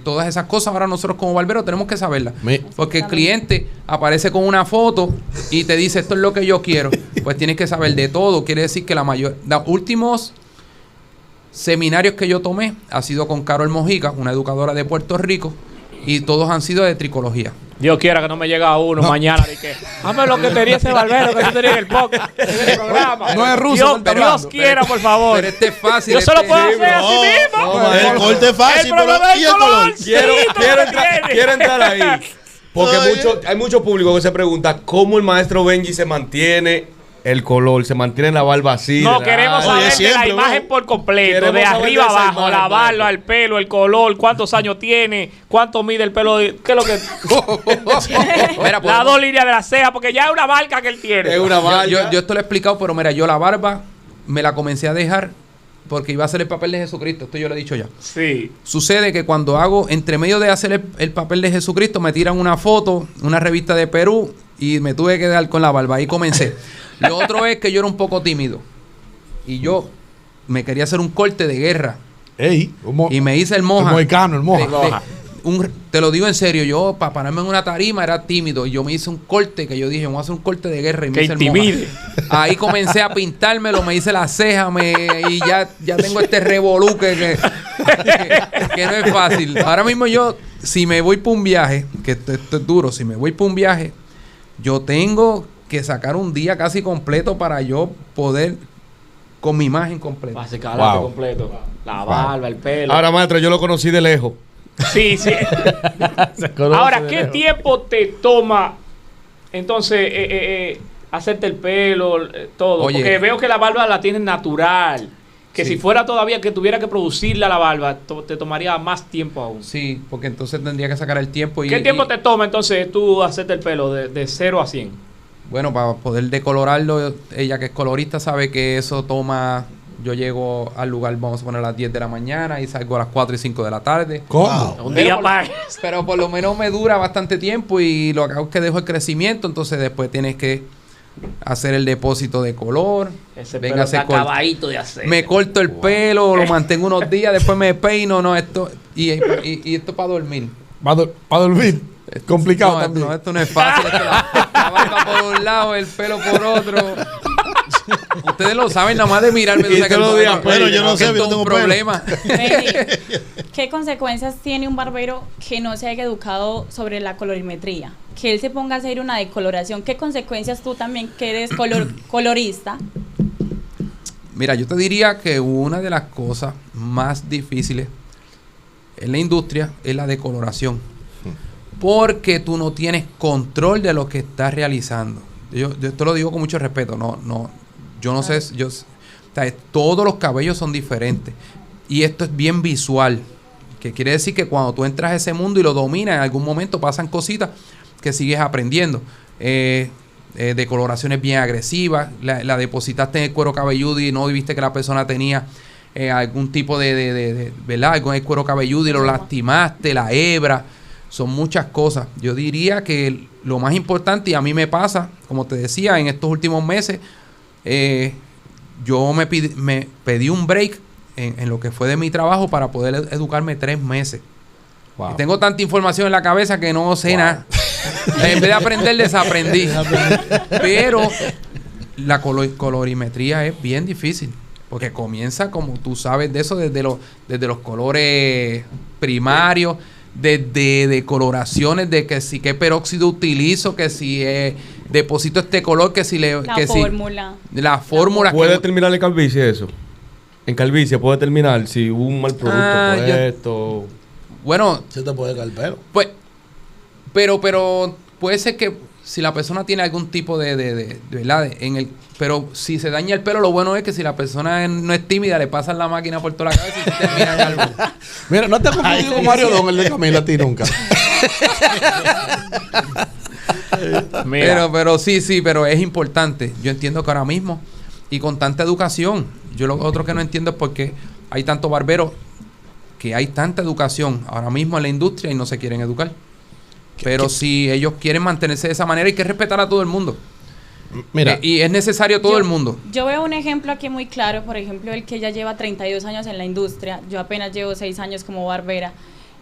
todas esas cosas ahora nosotros como barberos tenemos que saberlas. Porque el cliente aparece con una foto y te dice, esto es lo que yo quiero. Pues tienes que saber de todo. Quiere decir que los últimos seminarios que yo tomé ha sido con Carol Mojica, una educadora de Puerto Rico, y todos han sido de tricología. Dios quiera que no me llegue a uno mañana de que hazme lo que tenía ese barbero que tú tenías en el podcast, en el programa. No es ruso. Dios quiera, por favor. Pero este es fácil. Yo se lo puedo hacer así mismo. El corte es fácil, pero ¿y el color? Quiero entrar ahí. Porque hay mucho público que se pregunta cómo el maestro Benji se mantiene el color, se mantiene la barba así. No, queremos saber siempre, de la imagen por completo, Queremos de saber arriba de esa abajo, imagen, la barba, maestro. el pelo, el color, cuántos años tiene, cuánto mide el pelo, qué es lo que... Mira, Las dos líneas de la ceja, porque ya es una marca que él tiene. Es una barba. yo esto lo he explicado, pero mira, yo la barba me la comencé a dejar porque iba a hacer el papel de Jesucristo. Esto yo lo he dicho ya. Sí. Sucede que cuando hago, entre medio de hacer el papel de Jesucristo, me tiran una foto, una revista de Perú, y me tuve que dar con la barba. Ahí comencé. Lo otro es que yo era un poco tímido. Y yo me quería hacer un corte de guerra. Ey, Y me hice el moja. El mohicano, el moja. Te lo digo en serio, yo para pararme en una tarima era tímido. Y yo me hice un corte que yo dije, voy a hacer un corte de guerra. Y me Que hice el intimide. moja. Ahí comencé a pintármelo, me hice la ceja y ya tengo este revolú que no es fácil. Ahora mismo yo, si me voy por un viaje, que esto es duro, si me voy por un viaje, yo tengo que sacar un día casi completo para yo poder con mi imagen completa. Básicamente completo. La barba, el pelo. Ahora, maestro, yo lo conocí de lejos. Sí, sí. Ahora, ¿qué tiempo te toma entonces hacerte el pelo, todo? Oye. Porque veo que la barba la tienes natural. Que Sí. si fuera todavía que tuviera que producirla la barba, te tomaría más tiempo aún. Sí, porque entonces tendría que sacar el tiempo. ¿Qué tiempo te toma entonces tú hacerte el pelo de 0 a 100? Bueno, para poder decolorarlo, ella que es colorista sabe que eso toma... Yo llego al lugar, vamos a poner a las 10 de la mañana y salgo a las 4 y 5 de la tarde. ¿Cómo? Un día más. Pero por lo menos me dura bastante tiempo y lo que hago es que dejo el crecimiento, entonces después tienes que hacer el depósito de color. Ese Venga, pelo se está corta. acabadito de hacer. Me corto el pelo, lo mantengo unos días, después me peino, no, esto y esto para dormir. Para dormir. Complicado No, también. esto no es fácil. Esto la barba por un lado, el pelo por otro. Ustedes lo saben, nada más de mirarme. Y todos los días, pero yo no sé, yo tengo tengo un pelo. problema. Benny, ¿qué consecuencias tiene un barbero que no se haya educado sobre la colorimetría? Que él se ponga a hacer una decoloración. ¿Qué consecuencias tú también, que eres colorista? Mira, yo te diría que una de las cosas más difíciles en la industria es la decoloración. Porque tú no tienes control de lo que estás realizando. Yo esto lo digo con mucho respeto. Yo no sé. O sea, todos los cabellos son diferentes. Y esto es bien visual. Que quiere decir que cuando tú entras a ese mundo y lo dominas, en algún momento pasan cositas que sigues aprendiendo. Decoloraciones bien agresivas. La depositaste en el cuero cabelludo y no viste que la persona tenía algún tipo de ¿verdad? Algo en el cuero cabelludo y lo lastimaste, la hebra. Son muchas cosas. Yo diría que lo más importante, y a mí me pasa, como te decía, en estos últimos meses, yo me pedí un break en lo que fue de mi trabajo para poder educarme 3 meses. Wow. Y tengo tanta información en la cabeza que no sé nada. En vez de aprender, desaprendí. Pero la colorimetría es bien difícil. Porque comienza, como tú sabes, de eso desde los colores primarios, desde decoloraciones, de que si qué peróxido utilizo, que si deposito este color, que si le... La que fórmula. Si, la fórmula. ¿Puede terminar en calvicie eso? En calvicie puede terminar si hubo un mal producto puesto. Bueno, Se te puede caer el pelo. pues, pero puede ser que si la persona tiene algún tipo de ¿verdad? Pero si se daña el pelo, lo bueno es que si la persona no es tímida, le pasan la máquina por toda la cabeza y se termina en algo. Mira, no te has confundido con Mario Don, el de Camila, a ti nunca. Mira. Pero sí, pero es importante. Yo entiendo que ahora mismo, y con tanta educación, yo lo otro que no entiendo es por qué hay tantos barberos que hay tanta educación ahora mismo en la industria y no se quieren educar. Pero si ellos quieren mantenerse de esa manera, hay que respetar a todo el mundo. Mira, Y es necesario todo el mundo. Yo veo un ejemplo aquí muy claro, por ejemplo, el que ya lleva 32 años en la industria, yo apenas llevo 6 años como barbera,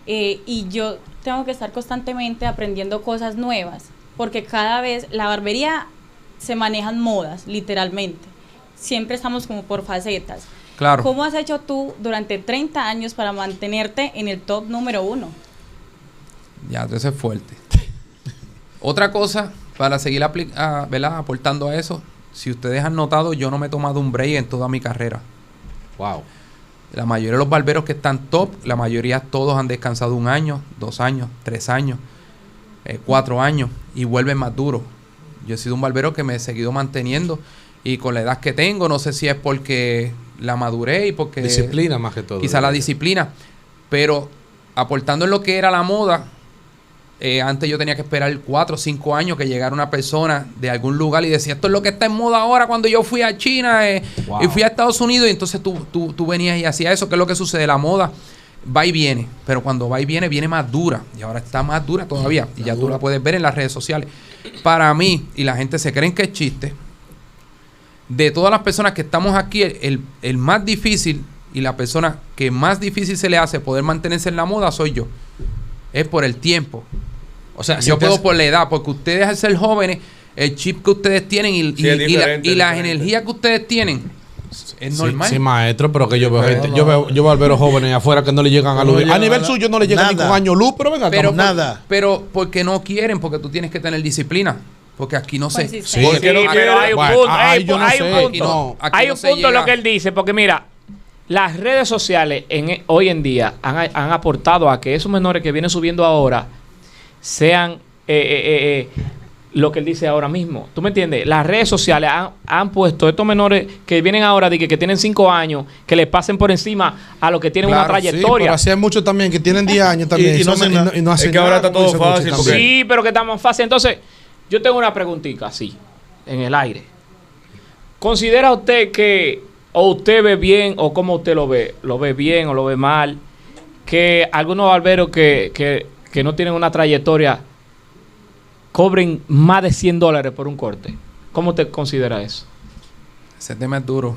y yo tengo que estar constantemente aprendiendo cosas nuevas, porque cada vez la barbería se manejan modas, literalmente. Siempre estamos como por facetas. Claro. ¿Cómo has hecho tú durante 30 años para mantenerte en el top número 1? Ya, eso es fuerte. Otra cosa, para seguir ¿verdad? Aportando a eso, si ustedes han notado, yo no me he tomado un break en toda mi carrera. wow. La mayoría de los barberos que están top, la mayoría todos han descansado 1 año, 2 años, 3 años, 4 años y vuelven más duros. Yo he sido un barbero que me he seguido manteniendo y con la edad que tengo, no sé si es porque la madurez y porque... Disciplina más que todo. Quizá la disciplina, pero aportando en lo que era la moda, antes yo tenía que esperar 4 o 5 años que llegara una persona de algún lugar y decía, esto es lo que está en moda ahora. Cuando yo fui a China Wow. y fui a Estados Unidos, y entonces tú venías y hacías eso. ¿Qué es lo que sucede? La moda va y viene, pero cuando va y viene, viene más dura, y ahora está más dura todavía, y ya tú la puedes ver en las redes sociales. Para mí, y la gente se creen que es chiste, de todas las personas que estamos aquí, el más difícil y la persona que más difícil se le hace poder mantenerse en la moda soy yo. Es por el tiempo. O sea, Yo puedo por la edad, porque ustedes al ser jóvenes, el chip que ustedes tienen y las energías que ustedes tienen es normal. Sí, maestro, pero que yo veo gente, yo veo barberos jóvenes afuera que no le llegan a luz. A nivel suyo no le llegan ni con año luz, pero venga, Pero nada. Pero porque no quieren, porque tú tienes que tener disciplina. Porque aquí no sé. Consistencia. Sí, Porque no, pero hay un Bueno, punto, ay, yo no hay sé, un punto, no. Aquí hay no un se punto en lo llega. que él dice, porque mira, las redes sociales hoy en día han aportado a que esos menores que vienen subiendo ahora sean lo que él dice ahora mismo. ¿Tú me entiendes? Las redes sociales han puesto estos menores que vienen ahora de que tienen 5 años, que les pasen por encima a los que tienen Claro, una Sí, trayectoria. pero así hay muchos también que tienen 10 años también. Y no hacen nada. no hacen Es que ahora nada, está todo como dice fácil, Mucho también. Sí, pero que está más fácil. Entonces, yo tengo una preguntita así, en el aire. ¿Considera usted que, o usted ve bien, o cómo usted lo ve bien o lo ve mal, que algunos barberos que no tienen una trayectoria cobren más de $100 por un corte? ¿Cómo usted considera eso? Ese tema es duro.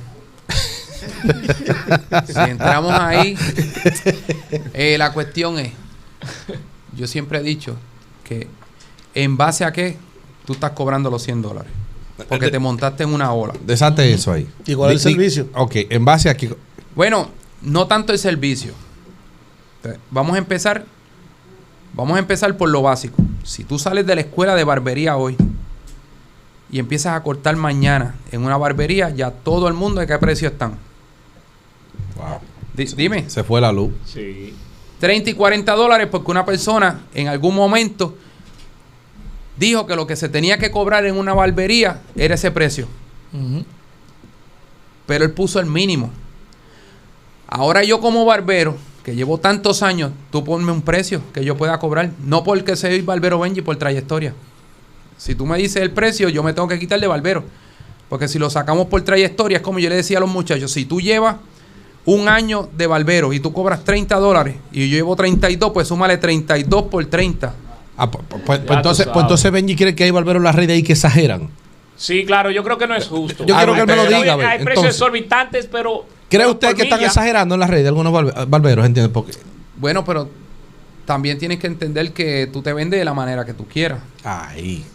Si entramos ahí, la cuestión es, yo siempre he dicho que en base a qué tú estás cobrando los $100. Porque te montaste en una ola. Desate eso ahí. ¿Y cuál es el servicio? Ok, en base a que... Bueno, no tanto el servicio. Vamos a empezar por lo básico. Si tú sales de la escuela de barbería hoy y empiezas a cortar mañana en una barbería, ya todo el mundo de qué precio están. Wow. Dime. Se fue la luz. Sí. $30 y $40 porque una persona en algún momento dijo que lo que se tenía que cobrar en una barbería era ese precio. Pero él puso el mínimo. Ahora yo como barbero, que llevo tantos años, tú ponme un precio que yo pueda cobrar. No porque soy Barbero Benji, por trayectoria. Si tú me dices el precio, yo me tengo que quitar de barbero. Porque si lo sacamos por trayectoria, es como yo le decía a los muchachos, si tú llevas 1 año de barbero y tú cobras $30 y yo llevo 32, pues súmale 32 por 30. Ah, pues entonces Benji quiere que hay barberos en la red de ahí que exageran. Sí, claro, yo creo que no es justo. Yo quiero que él me lo diga. Hay precios Entonces, exorbitantes, pero... ¿cree por usted que están milla. exagerando en la red de algunos barberos? ¿Entiendes? Porque... Bueno, pero también tienes que entender que tú te vendes de la manera que tú quieras. Ahí.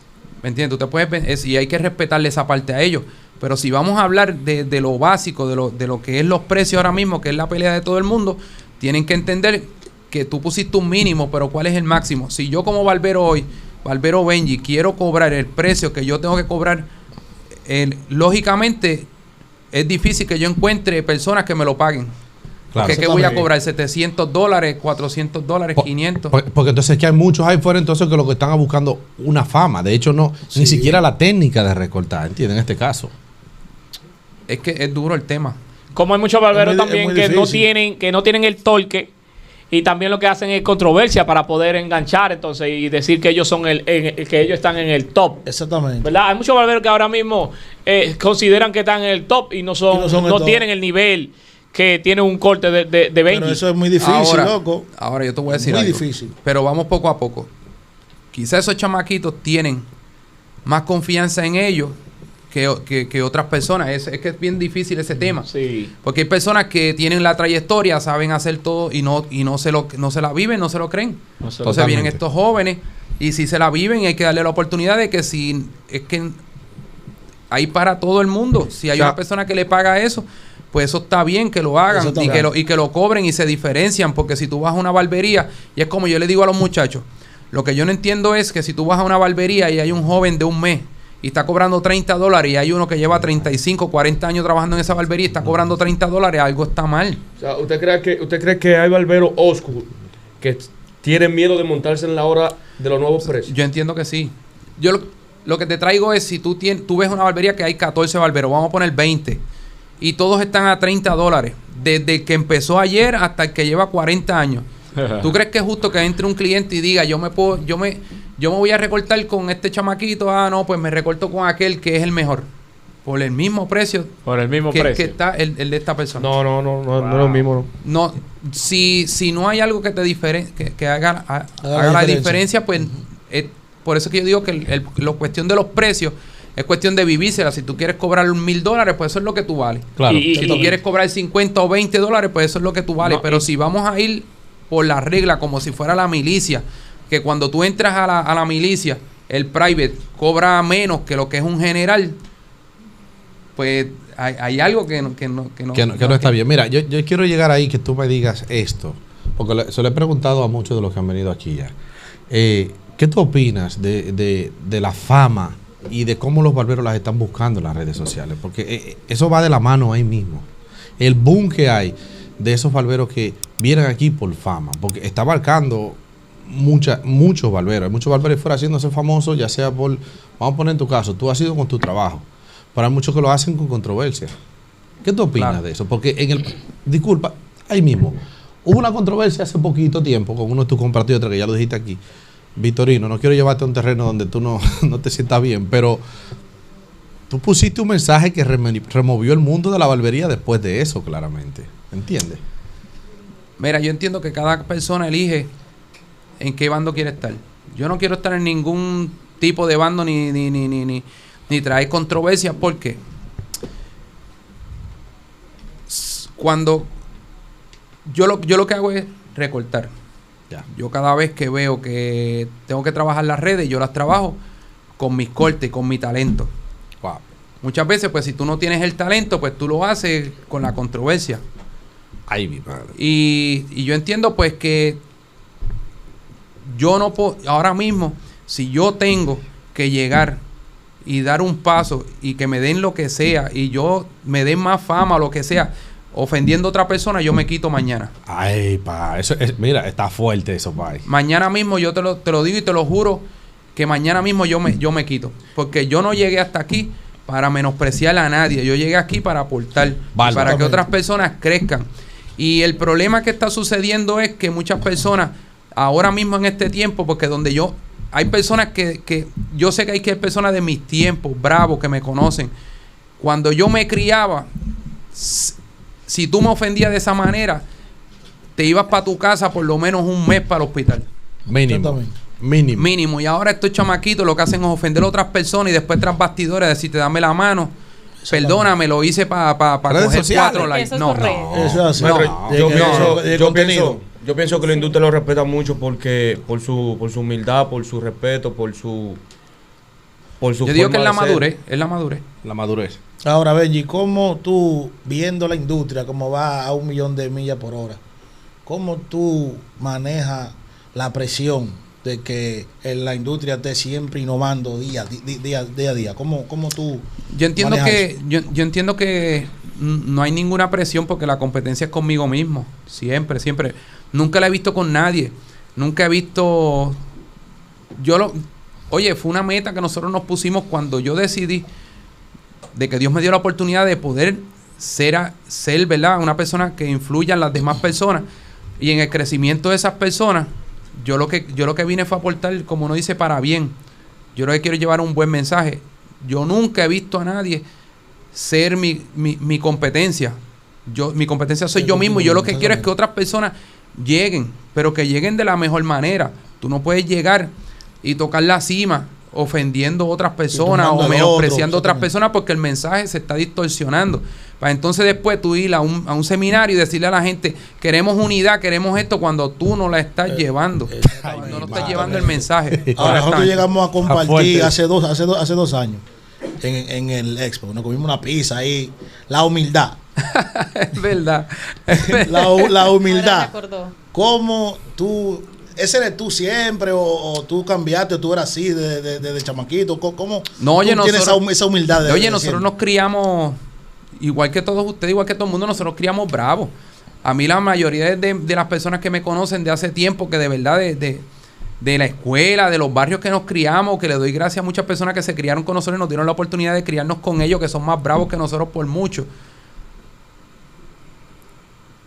¿Me entiendes? Tú te puedes vender, y hay que respetarle esa parte a ellos. Pero si vamos a hablar de lo básico, de lo que es los precios ahora mismo, que es la pelea de todo el mundo, tienen que entender que tú pusiste un mínimo, pero ¿cuál es el máximo? Si yo como barbero hoy, Barbero Benji, quiero cobrar el precio que yo tengo que cobrar, lógicamente es difícil que yo encuentre personas que me lo paguen. Claro. Porque ¿qué voy a cobrar? $700, $400, 500. Porque entonces es que hay muchos ahí fuera entonces que lo que están buscando una fama. De hecho, no ni siquiera la técnica de recortar, ¿entienden? En este caso. Es que es duro el tema. Como hay muchos barberos Es muy también que difícil. no tienen el torque y también lo que hacen es controversia para poder enganchar entonces y decir que ellos son que ellos están en el top. Exactamente. ¿Verdad? Hay muchos barberos que ahora mismo consideran que están en el top y no Y no son el top. tienen el nivel que tiene un corte de Benji. Pero eso es muy difícil, loco. Ahora yo te voy a decir Muy algo. difícil. Pero vamos poco a poco. Quizás esos chamaquitos tienen más confianza en ellos que otras personas. Es que es bien difícil ese tema. Sí. Porque hay personas que tienen la trayectoria, saben hacer todo y no se la viven, no se lo creen. Entonces vienen estos jóvenes y si se la viven hay que darle la oportunidad de que es que hay para todo el mundo. Si hay una persona que le paga eso, pues eso está bien que lo hagan y que lo cobren y se diferencian. Porque si tú vas a una barbería, y es como yo le digo a los muchachos, lo que yo no entiendo es que si tú vas a una barbería y hay un joven de un mes y está cobrando $30 y hay uno que lleva 35, 40 años trabajando en esa barbería y está cobrando $30, algo está mal. O sea, ¿usted cree que hay barberos oscuros que tienen miedo de montarse en la hora de los nuevos precios? Yo entiendo que sí. Yo lo que te traigo es, si tú ves una barbería que hay 14 barberos, vamos a poner 20, y todos están a $30, desde el que empezó ayer hasta el que lleva 40 años. ¿Tú crees que es justo que entre un cliente y diga, yo me voy a recortar con este chamaquito? Ah, no, pues me recorto con aquel que es el mejor. Por el mismo precio. Por el mismo precio. Que está el de esta persona. No es lo mismo. No, si no hay algo que te que haga la diferencia, pues por eso que yo digo que la cuestión de los precios es cuestión de vivírsela. Si tú quieres cobrar $1,000, pues eso es lo que tú vales. Claro. Si tú quieres cobrar 50 o $20, pues eso es lo que tú vales. Pero si vamos a ir por la regla como si fuera la milicia, que cuando tú entras a la milicia, el private cobra menos que lo que es un general, pues hay algo que no está bien. Mira, yo quiero llegar ahí que tú me digas esto, porque se lo he preguntado a muchos de los que han venido aquí ya. ¿Qué tú opinas de la fama y de cómo los barberos las están buscando en las redes sociales? Porque eso va de la mano ahí mismo. El boom que hay de esos barberos que vienen aquí por fama, porque está abarcando muchos barberos. Hay muchos barberos fuera haciéndose famosos, ya sea por, vamos a poner en tu caso, tú has ido con tu trabajo, pero hay muchos que lo hacen con controversia. ¿Qué tú opinas de eso? Porque disculpa, ahí mismo, hubo una controversia hace poquito tiempo con uno de tus compatriotas, que ya lo dijiste aquí, Vitorino, no quiero llevarte a un terreno donde tú no te sientas bien, pero tú pusiste un mensaje que removió el mundo de la barbería después de eso, claramente. ¿Entiendes? Mira, yo entiendo que cada persona elige en qué bando quiere estar. Yo no quiero estar en ningún tipo de bando ni traer controversia, porque cuando yo lo que hago es recortar. Yo cada vez que veo que tengo que trabajar las redes, yo las trabajo con mis cortes, con mi talento. Wow. Muchas veces, pues si tú no tienes el talento, pues tú lo haces con la controversia. Ay, mi madre. Y yo entiendo pues que yo no puedo, ahora mismo, si yo tengo que llegar y dar un paso y que me den lo que sea y yo me den más fama o lo que sea, ofendiendo a otra persona, yo me quito mañana. Ay, pa, eso mira, está fuerte eso, pa. Mañana mismo yo te lo digo y te lo juro que mañana mismo yo me quito. Porque yo no llegué hasta aquí para menospreciar a nadie. Yo llegué aquí para aportar, para que otras personas crezcan. Y el problema que está sucediendo es que muchas personas, ahora mismo en este tiempo, porque hay personas que yo sé que hay personas de mis tiempos, bravos, que me conocen. Cuando yo me criaba, si tú me ofendías de esa manera, te ibas para tu casa por lo menos un mes para el hospital. Mínimo. Y ahora estos chamaquitos lo que hacen es ofender a otras personas y después tras bastidores decirte dame la mano. Perdóname, lo hice para coger 4 likes. No. Eso es así. Yo pienso que la industria lo respeta mucho porque por su humildad, por su respeto, por su yo digo que es la madurez, La madurez. Ahora, Benji, ¿cómo tú, viendo la industria, cómo va a 1,000,000 de millas por hora, cómo tú manejas la presión de que la industria esté siempre innovando día a día? ¿Cómo tú yo entiendo manejas que eso? yo entiendo que no hay ninguna presión porque la competencia es conmigo mismo. Siempre. Nunca la he visto con nadie. Nunca he visto... Oye, fue una meta que nosotros nos pusimos cuando yo decidí de que Dios me dio la oportunidad de poder ser, ¿verdad?, una persona que influya en las demás personas y en el crecimiento de esas personas. Yo lo que vine fue a aportar, como uno dice, para bien. Yo lo que quiero llevar un buen mensaje. Yo nunca he visto a nadie ser mi competencia. Mi competencia soy yo mismo y yo lo que quiero es que otras personas lleguen, pero que lleguen de la mejor manera. Tú no puedes llegar y tocar la cima ofendiendo a otras personas o menospreciando a otras personas porque el mensaje se está distorsionando. Para entonces después tú ir a un seminario y decirle a la gente, queremos unidad, queremos esto, cuando tú no la estás llevando. No lo estás llevando el mensaje. Ahora nosotros llegamos a compartir hace dos años en el Expo. Nos comimos una pizza ahí. La humildad. Es verdad. La humildad. Ahora se acordó. ¿Cómo tú... ¿Ese eres tú siempre o tú cambiaste o tú eras así de chamaquito? ¿Cómo no, oye, tú tienes esa humildad? Oye, nosotros nos criamos, igual que todos ustedes, igual que todo el mundo, nosotros criamos bravos. A mí la mayoría de las personas que me conocen de hace tiempo, que de verdad de la escuela, de los barrios que nos criamos, que le doy gracias a muchas personas que se criaron con nosotros y nos dieron la oportunidad de criarnos con ellos, que son más bravos que nosotros por mucho.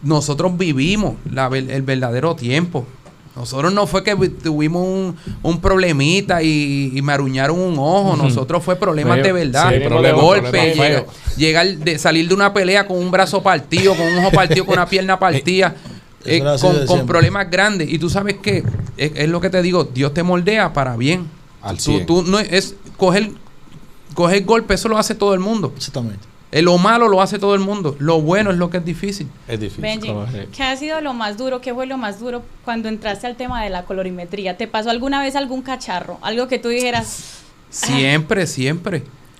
Nosotros vivimos el verdadero tiempo. Nosotros no fue que tuvimos un problemita y me aruñaron un ojo. Nosotros fue problemas de verdad. Golpes, salir de una pelea con un brazo partido, con un ojo partido, con una pierna partida, con problemas grandes. Y tú sabes que es lo que te digo, Dios te moldea para bien. Al 100. Tú no es coger golpe, eso lo hace todo el mundo. Exactamente. Lo malo lo hace todo el mundo. Lo bueno es lo que es difícil. Es difícil. Benji, ¿qué ha sido lo más duro? ¿Qué fue lo más duro cuando entraste al tema de la colorimetría? ¿Te pasó alguna vez algún cacharro? Algo que tú dijeras... Siempre.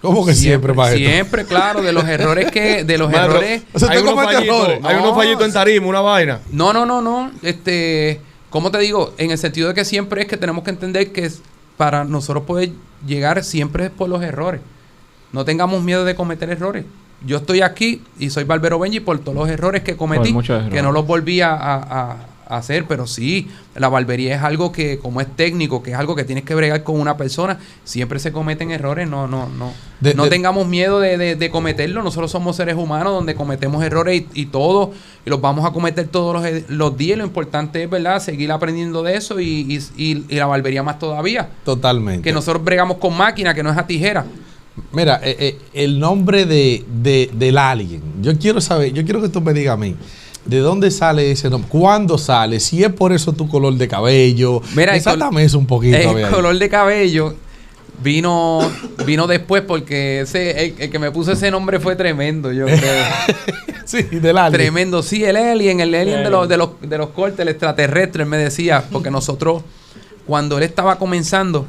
¿Cómo que siempre, maestro? Siempre, claro, de los errores O sea, hay unos fallitos en tarima, una vaina. No. ¿Cómo te digo? En el sentido de que siempre es que tenemos que entender que para nosotros poder llegar siempre es por los errores. No tengamos miedo de cometer errores. Yo estoy aquí y soy Barbero Benji por todos los errores que cometí, que no los volví a hacer, pero sí, la barbería es algo que, como es técnico, que es algo que tienes que bregar con una persona, siempre se cometen errores, no tengamos miedo de cometerlo. Nosotros somos seres humanos donde cometemos errores y todo, y los vamos a cometer todos los días. Lo importante es, ¿verdad?, seguir aprendiendo de eso y la barbería más todavía. Totalmente. Que nosotros bregamos con máquina, que no es a tijera. Mira, el nombre del alien. Yo quiero que tú me digas a mí, ¿de dónde sale ese nombre? ¿Cuándo sale? Si es por eso tu color de cabello. Mira, desátame eso un poquito. El color de cabello vino después porque el que me puso ese nombre fue tremendo, yo creo. Sí, del alien. Tremendo, sí, el alien de los cortes, el extraterrestre, él me decía, porque nosotros, cuando él estaba comenzando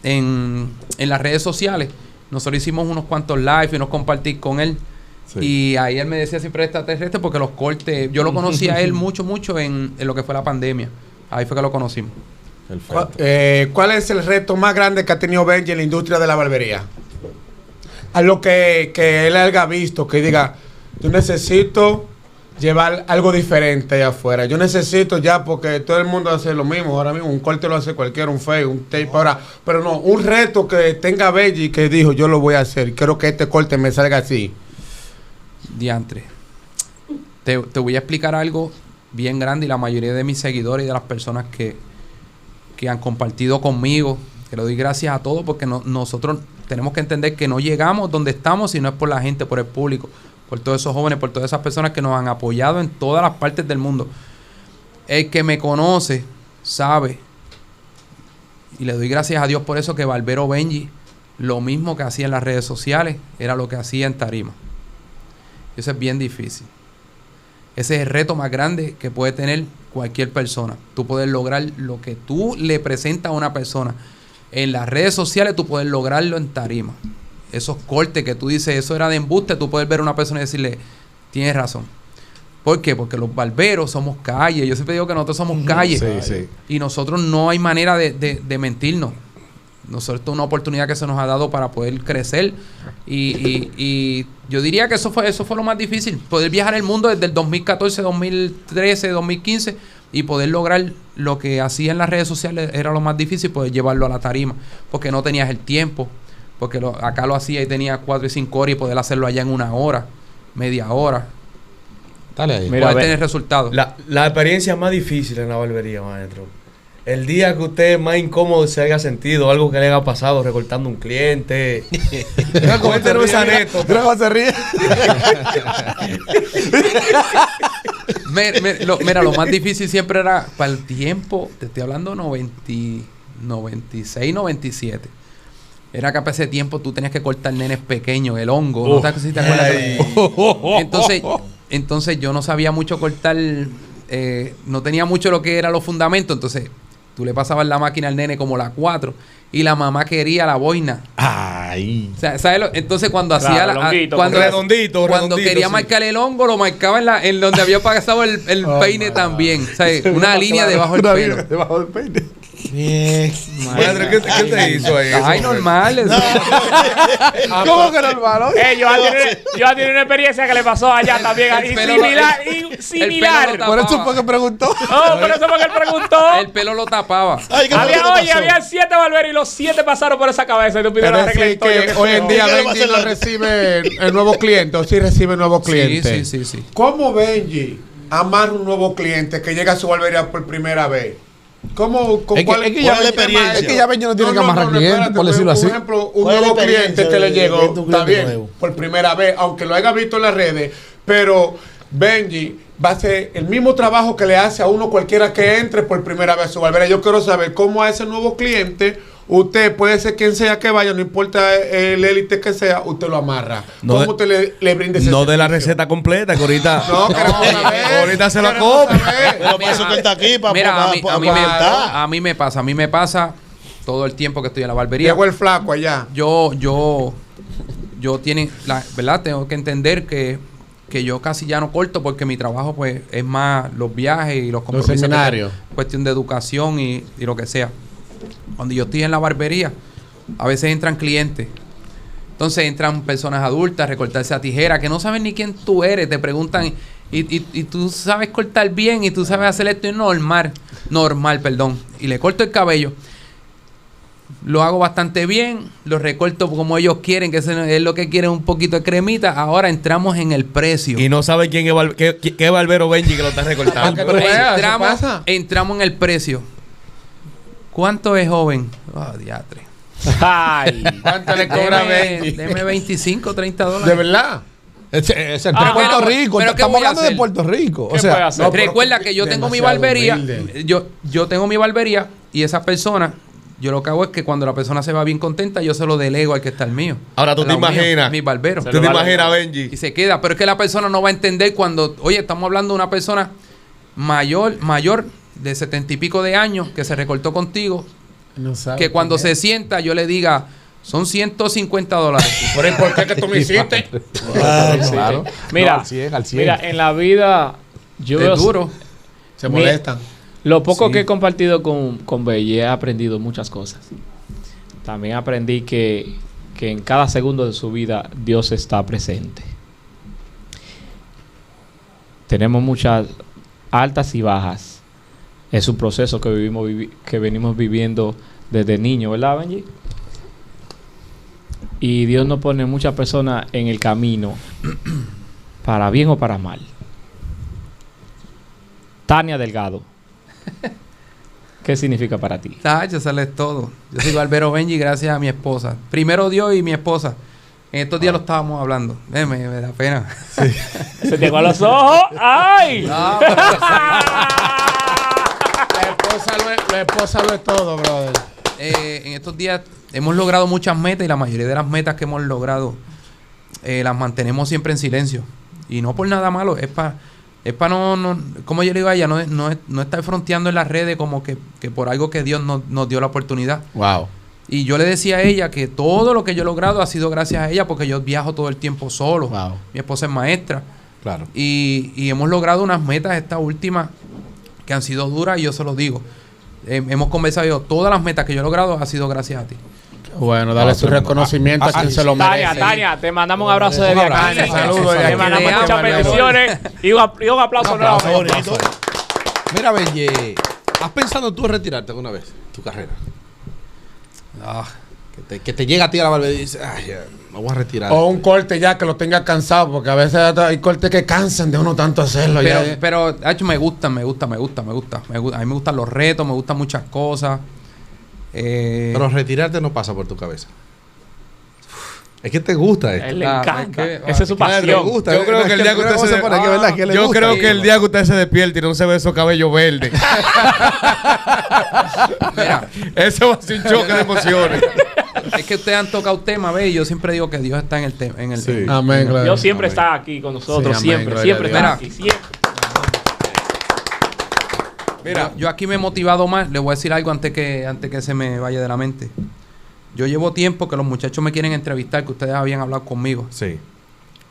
en las redes sociales, nosotros hicimos unos cuantos live y unos compartir con él. Sí. Y ahí él me decía siempre extraterrestre porque los cortes, yo lo conocí a él mucho en lo que fue la pandemia. Ahí fue que lo conocimos. ¿Cuál es el reto más grande que ha tenido Benji en la industria de la barbería? Algo que él haya visto, que diga, yo necesito llevar algo diferente allá afuera. Yo necesito ya, porque todo el mundo hace lo mismo. Ahora mismo un corte lo hace cualquiera, un fade, un tape. Ahora, pero no, un reto que tenga Benji que dijo, yo lo voy a hacer. Quiero que este corte me salga así. Diantre. Te voy a explicar algo bien grande y la mayoría de mis seguidores y de las personas que han compartido conmigo, que le doy gracias a todos porque nosotros tenemos que entender que no llegamos donde estamos si no es por la gente, por el público, por todos esos jóvenes, por todas esas personas que nos han apoyado en todas las partes del mundo. El que me conoce sabe, y le doy gracias a Dios por eso, que Barbero Benji, lo mismo que hacía en las redes sociales, era lo que hacía en tarima. Eso es bien difícil. Ese es el reto más grande que puede tener cualquier persona. Tú puedes lograr lo que tú le presentas a una persona en las redes sociales, tú puedes lograrlo en tarima. Esos cortes que tú dices, eso era de embuste, tú puedes ver a una persona y decirle, tienes razón. ¿Por qué? Porque los barberos somos calle. Yo siempre digo que nosotros somos calle. Sí, sí. Y nosotros no hay manera de mentirnos. Nosotros, esto es una oportunidad que se nos ha dado para poder crecer. Y yo diría que eso fue lo más difícil. Poder viajar el mundo desde el 2014, 2013, 2015 y poder lograr lo que hacía en las redes sociales era lo más difícil, poder llevarlo a la tarima. Porque no tenías el tiempo. Porque acá lo hacía y tenía 4 y 5 horas y poder hacerlo allá en 1 hora, media hora. Dale ahí. Poder tener resultados. La experiencia más difícil en la barbería, maestro, El día que usted más incómodo se haya sentido, algo que le haya pasado recortando un cliente. Cuéntenos esa anécdota. Luego se ríe. Mira, lo más difícil siempre era para el tiempo, te estoy hablando 96, 97. Era que para ese tiempo tú tenías que cortar nenes pequeños, el hongo, ¿no te acuerdas? Entonces yo no sabía mucho cortar, no tenía mucho lo que eran los fundamentos, entonces tú le pasabas la máquina al nene como la 4 y la mamá quería la boina. Ay. O sea, ¿sabes entonces cuando Claro, hacía longuito, cuando redondito, quería sí. marcar el hongo, lo marcaba en donde había pasado el peine también. O sea, una línea debajo del pelo. Debajo del peine. Madre, ¿qué te hizo ahí? Ay, normal. ¿Cómo que normal? Yo a tener una experiencia que le pasó allá también. Y similar. lo Por eso fue que preguntó. Oh, por eso fue que él preguntó. El pelo lo tapaba. Había 7 barberos y los 7 pasaron por esa cabeza. Y tú pides Es la regla decir, historia que hoy en día Benji no recibe el nuevo cliente, o sí recibe nuevos clientes. Sí. ¿Cómo Benji amarra un nuevo cliente que llega a su barbería por primera vez? ¿Cómo, Es que ya Benji no tiene que amarrar clientes, por decirlo así. Por ejemplo, un ¿Cuál es la nuevo cliente experiencia que le de llegó, tu está cliente bien, nuevo? por primera vez, aunque lo haya visto en las redes, pero Benji va a hacer el mismo trabajo que le hace a uno cualquiera que entre por primera vez a su barbería. Yo quiero saber cómo a ese nuevo cliente, usted puede ser quien sea que vaya, no importa el élite que sea, usted lo amarra. No ¿Cómo de- usted le brinda ese No de la servicio? receta completa, que ahorita. No, queremos saber. Ahorita se la Queremos copia. saber. Pero para eso que él está aquí, para Mira, a mí me aguantar. pasa todo el tiempo que estoy en la barbería. Llegó el flaco allá. Yo tienen, ¿verdad? Tengo que entender que yo casi ya no corto porque mi trabajo pues es más los viajes y los compromisos. seminarios. Cuestión de educación y lo que sea. Cuando yo estoy en la barbería, a veces entran clientes. Entonces entran personas adultas a recortarse a tijera que no saben ni quién tú eres. Te preguntan, y tú sabes cortar bien y tú sabes hacer esto y normal, perdón. Y le corto el cabello. Lo hago bastante bien, lo recorto como ellos quieren, que es lo que quieren, un poquito de cremita. Ahora entramos en el precio. Y no sabe quién es qué barbero Benji que lo está recortando. Entramos en el precio. ¿Cuánto es, joven? Oh, diatre. Ay. ¿Cuánto le cobra Benji? Deme 25, 30 dólares. ¿De verdad? Es de Puerto Rico. pero ¿qué Estamos voy a hablando de hacer? Puerto Rico. ¿Qué puede hacer? Recuerda que yo tengo mi demasiado barbería. humilde. Yo tengo mi barbería y esa persona, yo lo que hago es que cuando la persona se va bien contenta, yo se lo delego al que está el mío. Ahora tú te Al lado mío, imaginas. mi barbero. ¿Tú te imaginas, Benji? Y se queda. Pero es que la persona no va a entender cuando, oye, estamos hablando de una persona mayor de 70 y pico de años que se recortó contigo, No sabe que cuando quién se es. sienta yo le diga, son 150 dólares. ¿Pero por qué que tú me hiciste? Claro. Mira, No, al 100, al 100. mira, en la vida yo Es veo duro. Se molestan. Lo poco Sí. que he compartido con Belly, he aprendido muchas cosas. También aprendí que en cada segundo de su vida Dios está presente. Tenemos muchas altas y bajas. Es un proceso que venimos viviendo desde niño, ¿verdad, Benji? Y Dios nos pone muchas personas en el camino, para bien o para mal. Tania Delgado. ¿Qué significa para ti? Tacho, sale todo. Yo soy barbero Benji gracias a mi esposa. Primero Dios y mi esposa. En estos días lo estábamos hablando. Me da pena. ¿Se te van los ojos? ¡Ay! No, pero La esposa lo es todo, brother. en estos días hemos logrado muchas metas y la mayoría de las metas que hemos logrado las mantenemos siempre en silencio. Y no por nada malo, es para no, como yo le digo a ella, no estar fronteando en las redes como que por algo que Dios nos dio la oportunidad. Wow. Y yo le decía a ella que todo lo que yo he logrado ha sido gracias a ella porque yo viajo todo el tiempo solo. Wow. Mi esposa es maestra. Claro. Y hemos logrado unas metas estas últimas que han sido duras y yo se lo digo. Hemos conversado yo, todas las metas que yo he logrado ha sido gracias a ti. Bueno, dale su reconocimiento a quien se lo merece. Tania, te mandamos un abrazo desde Un aquí. abrazo, saludos desde Te aquí. mandamos Te muchas amo, bendiciones y un aplauso nuevamente. Mira, Benji, ¿has pensado tú en retirarte alguna vez tu carrera? Que te llega a ti a la barbería y dices, ay, ya, me voy a retirar. O un corte ya que lo tenga cansado, porque a veces hay cortes que cansan de uno tanto hacerlo. Pero hecho, me gusta. A mí me gustan los retos, me gustan muchas cosas. Pero retirarte no pasa por tu cabeza. Es que te gusta esto. A él le encanta. es que- Esa es su pasión. Me gusta. Yo creo que el día que usted se Yo creo que el día que usted se despierte y no se ve esos cabellos verdes. Mira, Eso va a ser un choque de emociones. es que ustedes han tocado temas, ¿ves? Yo siempre digo que Dios está en el tema. Sí. Amén, gloria. Dios siempre está aquí con nosotros, Sí, amén, siempre gloria a está Dios. aquí, siempre. Mira, yo aquí me he motivado más. Le voy a decir algo antes que se me vaya de la mente. Yo llevo tiempo que los muchachos me quieren entrevistar, que ustedes habían hablado conmigo. Sí.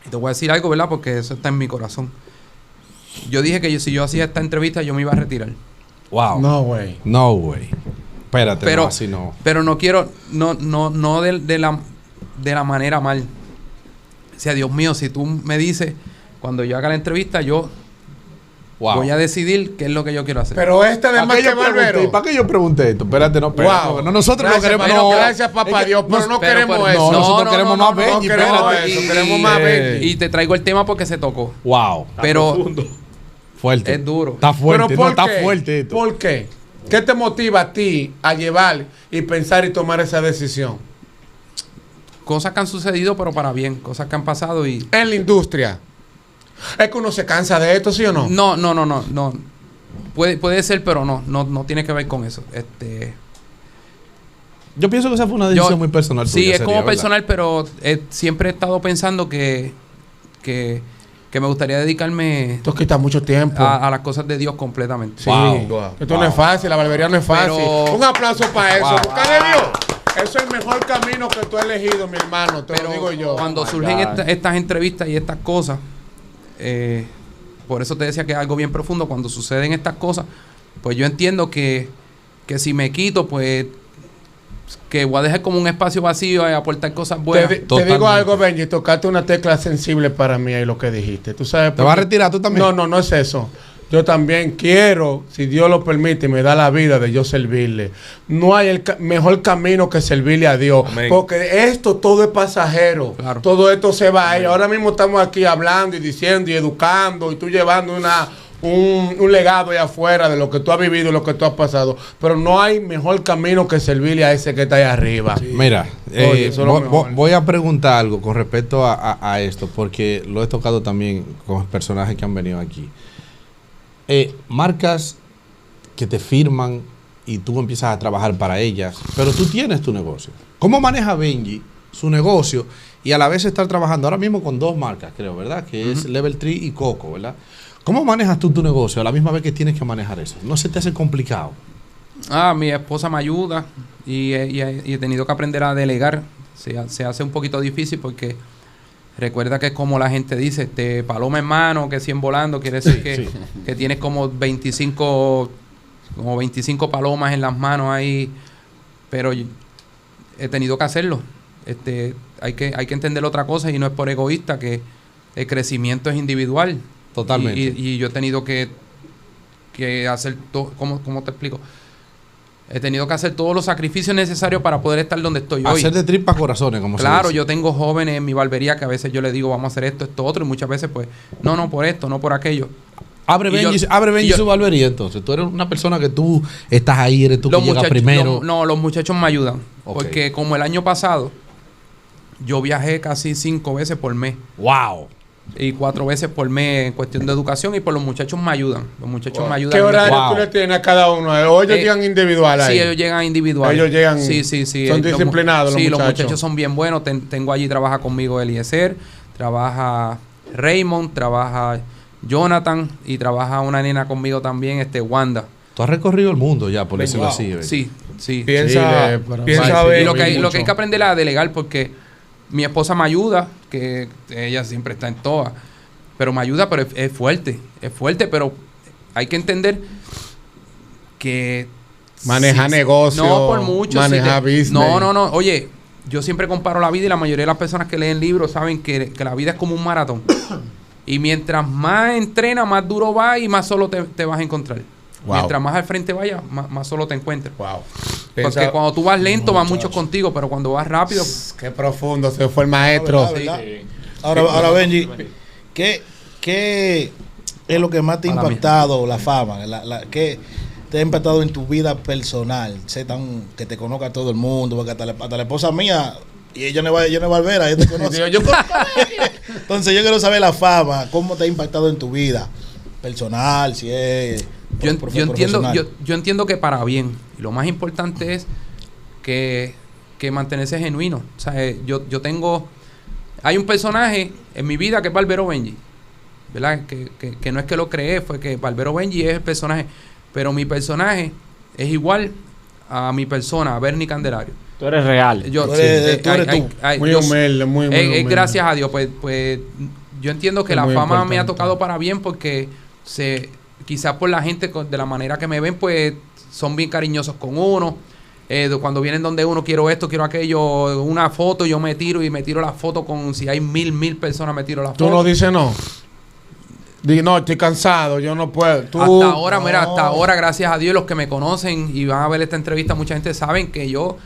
Y te voy a decir algo, ¿verdad? Porque eso está en mi corazón. Yo dije que si yo hacía esta entrevista, yo me iba a retirar. Wow. No, güey. No, güey. Espérate, Pero, no, así no. pero no quiero, no de la manera mal. O sea, Dios mío, si tú me dices, cuando yo haga la entrevista, yo Wow. voy a decidir qué es lo que yo quiero hacer. Pero este además que Barbero. ¿Para qué yo pregunté esto? Espérate, no, espérate. Wow. No, nosotros Gracias, no queremos. hermano, no, gracias, papá es que Dios, pero no pero- queremos pero- eso. No, nosotros no, queremos no, más no, Benji, no queremos espérate. eso, queremos más Benji. Y te traigo el tema porque se tocó. Wow. Pero Fuerte. es duro. Está fuerte, Pero no, ¿por está qué? fuerte esto. ¿Por qué? ¿Qué te motiva a ti a llevar y pensar y tomar esa decisión? Cosas que han sucedido, pero para bien. Cosas que han pasado y... En la industria. Es que uno se cansa de esto, ¿sí o no? No. Puede ser, pero no tiene que ver con eso. Yo pienso que esa fue una decisión muy personal. Sí, tuya, es como sería, ¿verdad? personal, pero siempre he estado pensando que me gustaría dedicarme Esto quita mucho tiempo. a las cosas de Dios completamente. Sí. Wow. Esto no es fácil, la barbería no es fácil. Pero- Un aplauso para eso. Wow. Busca de Dios. Eso es el mejor camino que tú has elegido, mi hermano. Te Pero lo digo yo. cuando surgen estas entrevistas y estas cosas, por eso te decía que es algo bien profundo. Cuando suceden estas cosas, pues yo entiendo que si me quito, pues que voy a dejar como un espacio vacío y aportar cosas buenas. Te digo algo, Benji, tocaste una tecla sensible para mí ahí lo que dijiste. ¿Tú sabes ¿Te por vas a qué? retirar tú también? No es eso. Yo también quiero, si Dios lo permite y me da la vida de yo servirle. No hay mejor camino que servirle a Dios. Amén. Porque esto todo es pasajero. Claro. Todo esto se va a ir. Ahora mismo estamos aquí hablando y diciendo y educando y tú llevando un legado allá afuera de lo que tú has vivido y lo que tú has pasado. Pero no hay mejor camino que servirle a ese que está ahí arriba. Mira, Oye, eso es lo mejor. voy a preguntar algo con respecto a esto, porque lo he tocado también con personajes que han venido aquí. Marcas que te firman y tú empiezas a trabajar para ellas, pero tú tienes tu negocio. ¿Cómo maneja Benji su negocio y a la vez estar trabajando ahora mismo con dos marcas, creo, ¿verdad? Que es Level 3 y Coco, ¿verdad? ¿Cómo manejas tú tu negocio a la misma vez que tienes que manejar eso? ¿No se te hace complicado? Mi esposa me ayuda y he tenido que aprender a delegar. Se hace un poquito difícil porque recuerda que es como la gente dice, paloma en mano, que 100 volando, quiere decir que tienes como 25 palomas en las manos ahí, pero he tenido que hacerlo. Hay que entender otra cosa y no es por egoísta, que el crecimiento es individual. Totalmente. Y yo he tenido que hacer todo, ¿cómo te explico? He tenido que hacer todos los sacrificios necesarios para poder estar donde estoy hoy. Hacer de tripas corazones, como se Claro, dice. yo tengo jóvenes en mi barbería que a veces yo les digo, vamos a hacer esto, otro, y muchas veces pues, no por esto, no por aquello. Abre Benji su barbería entonces. Tú eres una persona que tú estás ahí, eres tú que llegas primero. Los muchachos me ayudan. Ok. Porque como el año pasado, yo viajé casi 5 veces por mes. ¡Wow! Y 4 veces por mes en cuestión de educación, y por los muchachos me ayudan. Los muchachos me ayudan. ¿Qué horario Wow. tú le tienes a cada uno? ¿O ellos llegan individual ahí? Sí, ellos llegan individual. Ellos llegan- Sí. son disciplinados los Sí, los muchachos. muchachos son bien buenos. Tengo allí, trabaja conmigo Eliezer, trabaja Raymond, trabaja Jonathan y trabaja una nena conmigo también, Wanda. Tú has recorrido el mundo ya, por decirlo así. Benji. Sí. Piensa, pero- piensa Sí, ver. Y lo que hay mucho. que aprender a delegar, porque mi esposa me ayuda, que ella siempre está en todas, pero me ayuda, pero es fuerte, pero hay que entender que Maneja negocio, no por mucho, maneja business. no, oye, yo siempre comparo la vida, y la mayoría de las personas que leen libros saben que la vida es como un maratón. Y mientras más entrenas, más duro va y más solo te vas a encontrar. Wow. Mientras más al frente vayas, más solo te encuentras. Wow. Porque cuando tú vas lento, van muchos contigo, pero cuando vas rápido... Qué profundo se fue el maestro. Ahora Benji, ¿qué es lo que más te ha impactado la fama? ¿Qué te ha impactado en tu vida personal? Que te conozca todo el mundo, porque hasta la esposa mía, y ella no es Barbera, ella te conoce. Entonces yo quiero saber la fama, ¿cómo te ha impactado en tu vida personal? Si es... Yo entiendo que para bien. Y lo más importante es que mantenerse genuino. O sea, yo tengo... Hay un personaje en mi vida que es Barbero Benji, ¿verdad? Que no es que lo creé, fue que Barbero Benji es el personaje. Pero mi personaje es igual a mi persona, a Bernie Candelario. Tú eres real. Tú eres tú. Muy humilde, muy humilde. Gracias a Dios. Pues yo entiendo que la fama importante. Me ha tocado para bien porque quizás por la gente, de la manera que me ven, pues son bien cariñosos con uno. Cuando vienen donde uno, quiero esto, quiero aquello, una foto, yo me tiro la foto con, si hay 1000 personas, me tiro la foto. Tú no dices no. No, estoy cansado, yo no puedo. Hasta ahora, gracias a Dios, los que me conocen y van a ver esta entrevista, mucha gente saben que yo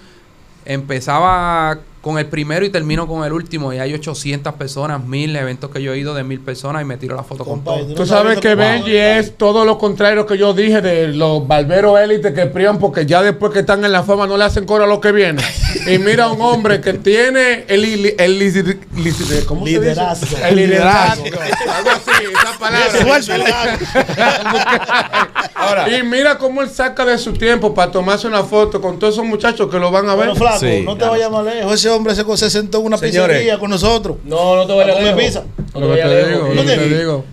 empezaba con el primero y termino con el último. Y hay 800 personas, 1000 eventos que yo he ido de 1000 personas y me tiro la foto con todo. Tú sabes que Benji es todo lo contrario que yo dije de los barberos élites que privan porque ya después que están en la fama no le hacen coro a lo que viene. Y mira a un hombre que tiene el liderazgo. El liderazgo. Algo así, esa palabra. Ahora, y mira cómo él saca de su tiempo para tomarse una foto con todos esos muchachos que lo van a ver. Bueno, flaco, no te vayas más lejos. Ese hombre se sentó en una pizzería con nosotros. No te vayas lejos. No te digo.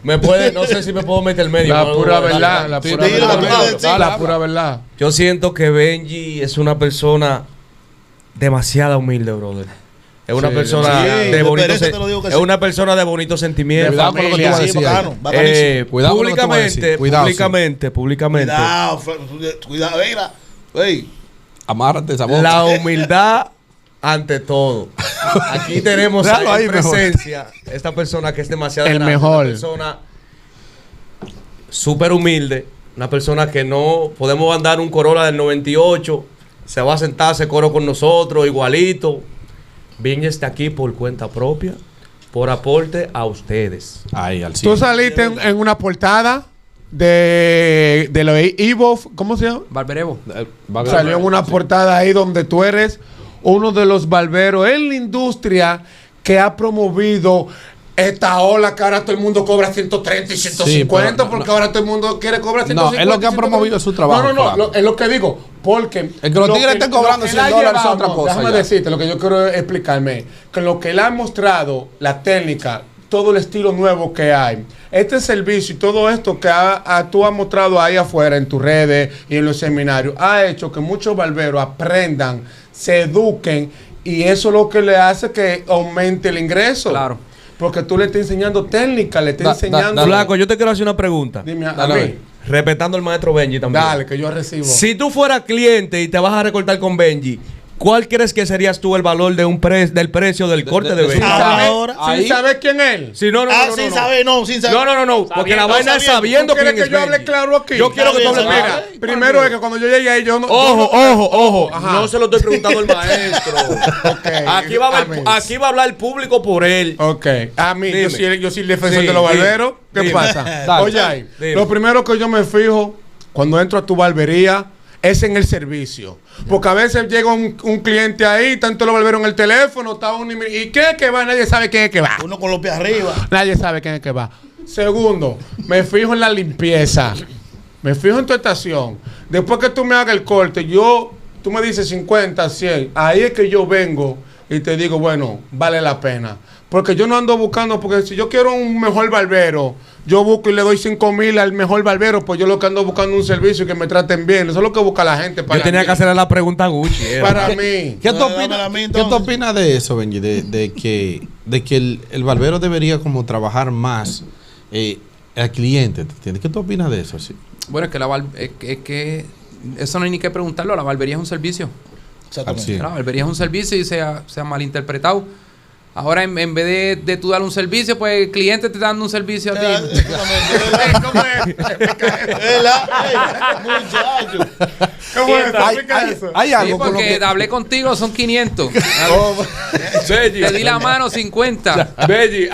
No sé si me puedo meter en medio. La pura verdad. La pura verdad. Yo siento que Benji es una persona demasiado humilde, brother. Es una persona de bonito es una persona de bonitos sentimientos. Públicamente. Cuidado, mira. Amárrate esa boca. La humildad ante todo. Aquí tenemos en presencia esta persona que es demasiado grande, mejor. Una persona súper humilde, una persona que no podemos andar un Corolla del 98, se va a sentar, hace coro con nosotros, igualito. Benji está aquí por cuenta propia, por aporte a ustedes. Ay, al Tú saliste en una portada de lo Evo, ¿cómo se llama? Barberevo. Salió en una portada ahí donde tú eres uno de los barberos en la industria que ha promovido esta ola que ahora todo el mundo cobra 130 y 150 porque ahora todo el mundo quiere cobrar 150. No, es lo que ha promovido su trabajo. No, es lo que digo. Porque el que los tigres estén cobrando $100 es otra cosa. Déjame decirte, lo que yo quiero explicarme, que lo que él ha mostrado, la técnica, todo el estilo nuevo que hay, este servicio y todo esto que tú has mostrado ahí afuera en tus redes y en los seminarios, ha hecho que muchos barberos aprendan, se eduquen y eso es lo que le hace que aumente el ingreso. Claro. Porque tú le estás enseñando técnica, le estás enseñando... Flaco, yo te quiero hacer una pregunta. Dime a mí. Respetando al maestro Benji también. Dale, que yo recibo. Si tú fueras cliente y te vas a recortar con Benji, ¿cuál crees que serías tú el valor de del precio del corte de Benji? ¿Sin saber quién es él? Sí, no. Sin saber. No. Porque la vaina es sabiendo quién es que yo hable claro aquí? Yo quiero que tú hables. Mira, primero es que cuando yo llegué ahí, yo no... Ojo. No se lo estoy preguntando al maestro. Aquí va a hablar el público por él. Ok. A mí, yo soy el defensor de los barberos. ¿Qué pasa? Oye, lo primero que yo me fijo cuando entro a tu barbería es en el servicio. Porque a veces llega un cliente ahí, tanto los barberos en el teléfono, está uno y ¿quién es que va? Nadie sabe quién es que va. Uno con los pies arriba. Nadie sabe quién es que va. Segundo, me fijo en la limpieza. Me fijo en tu estación. Después que tú me hagas el corte, tú me dices 50, 100. Ahí es que yo vengo y te digo, bueno, vale la pena. Porque yo no ando buscando, porque si yo quiero un mejor barbero, yo busco y le doy 5,000 al mejor barbero, pues yo lo que ando buscando un servicio y que me traten bien. Eso es lo que busca la gente. Yo tenía que hacerle la pregunta a Gucci. Para mí. ¿Qué tú opinas de eso, Benji? De que el barbero debería como trabajar más al cliente. ¿Entiendes? ¿Qué tú opinas de eso? Sí. Bueno, es que eso no hay ni que preguntarlo. La barbería es un servicio. Exactamente. La barbería es un servicio y se ha malinterpretado. Ahora en vez de tú dar un servicio, pues el cliente te está dando un servicio a ti. ¿Cómo es? Muchacho. ¿Cómo es? Explica eso. Hay Sí, algo con lo porque que... hablé contigo, son 500. Belli, Te di la mano 50. Belli,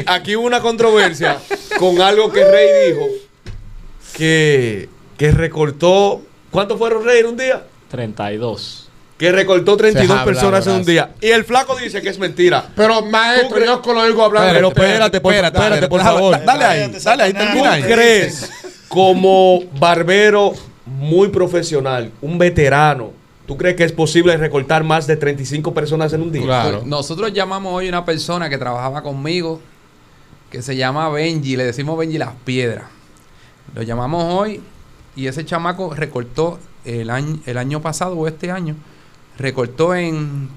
aquí hubo una controversia con algo que Rey dijo que recortó. ¿Cuántos fueron, Rey, en un día? 32. Que recortó 32 Se habla, personas en un brazo. día. Y el flaco dice que es mentira. Pero maestro, yo con lo digo hablando. Pero espérate, por favor. Dale ahí, termina ahí. ¿Tú crees, como barbero muy profesional, un veterano, tú crees que es posible recortar más de 35 personas en un día? Claro. Pues nosotros llamamos hoy a una persona que trabajaba conmigo, que se llama Benji, le decimos Benji Las Piedras. Lo llamamos hoy y ese chamaco recortó el año pasado o este año, recortó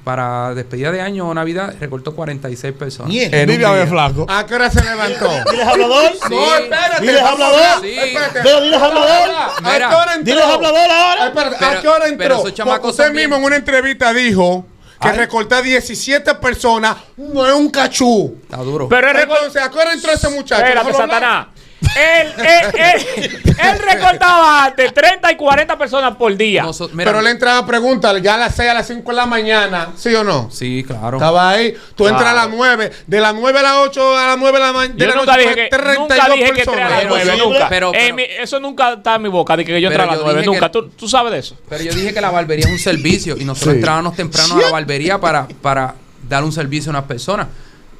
para despedida de año o Navidad, recortó 46 personas. Bien. En un Vive a ver, día. flaco. ¿A qué hora se levantó? ¿Diles hablador? No, espérate. ¿Diles hablador? Sí. Espérate. Pero diles hablador. ¿A qué hora entró? Diles hablador ahora. Espérate, ¿a Pero- qué hora pero entró? esos chamacos Porque usted son bien- mismo en una entrevista dijo que recortar 17 personas no es un cachú. Está duro. Pero Entonces, ¿a qué hora entró ese muchacho? espérate, Déjalo hablar. Satanás. Él recortaba de 30 y 40 personas por día. Mira, Pero le entraba a preguntarle ya a las 6 a las 5 de la mañana, ¿sí o no? sí, claro. Estaba ahí, tú entras a las 9, de las 9 a las 8 a las 9 de la mañana. Yo nunca dije que entré a las 9, Pero- nunca. pero- Eso nunca está en mi boca, de que yo entré Pero a las yo 9, dije nunca. que- ¿Tú sabes de eso? Pero yo dije que la barbería es un servicio y nosotros entrábamos temprano a la barbería para dar un servicio a unas personas.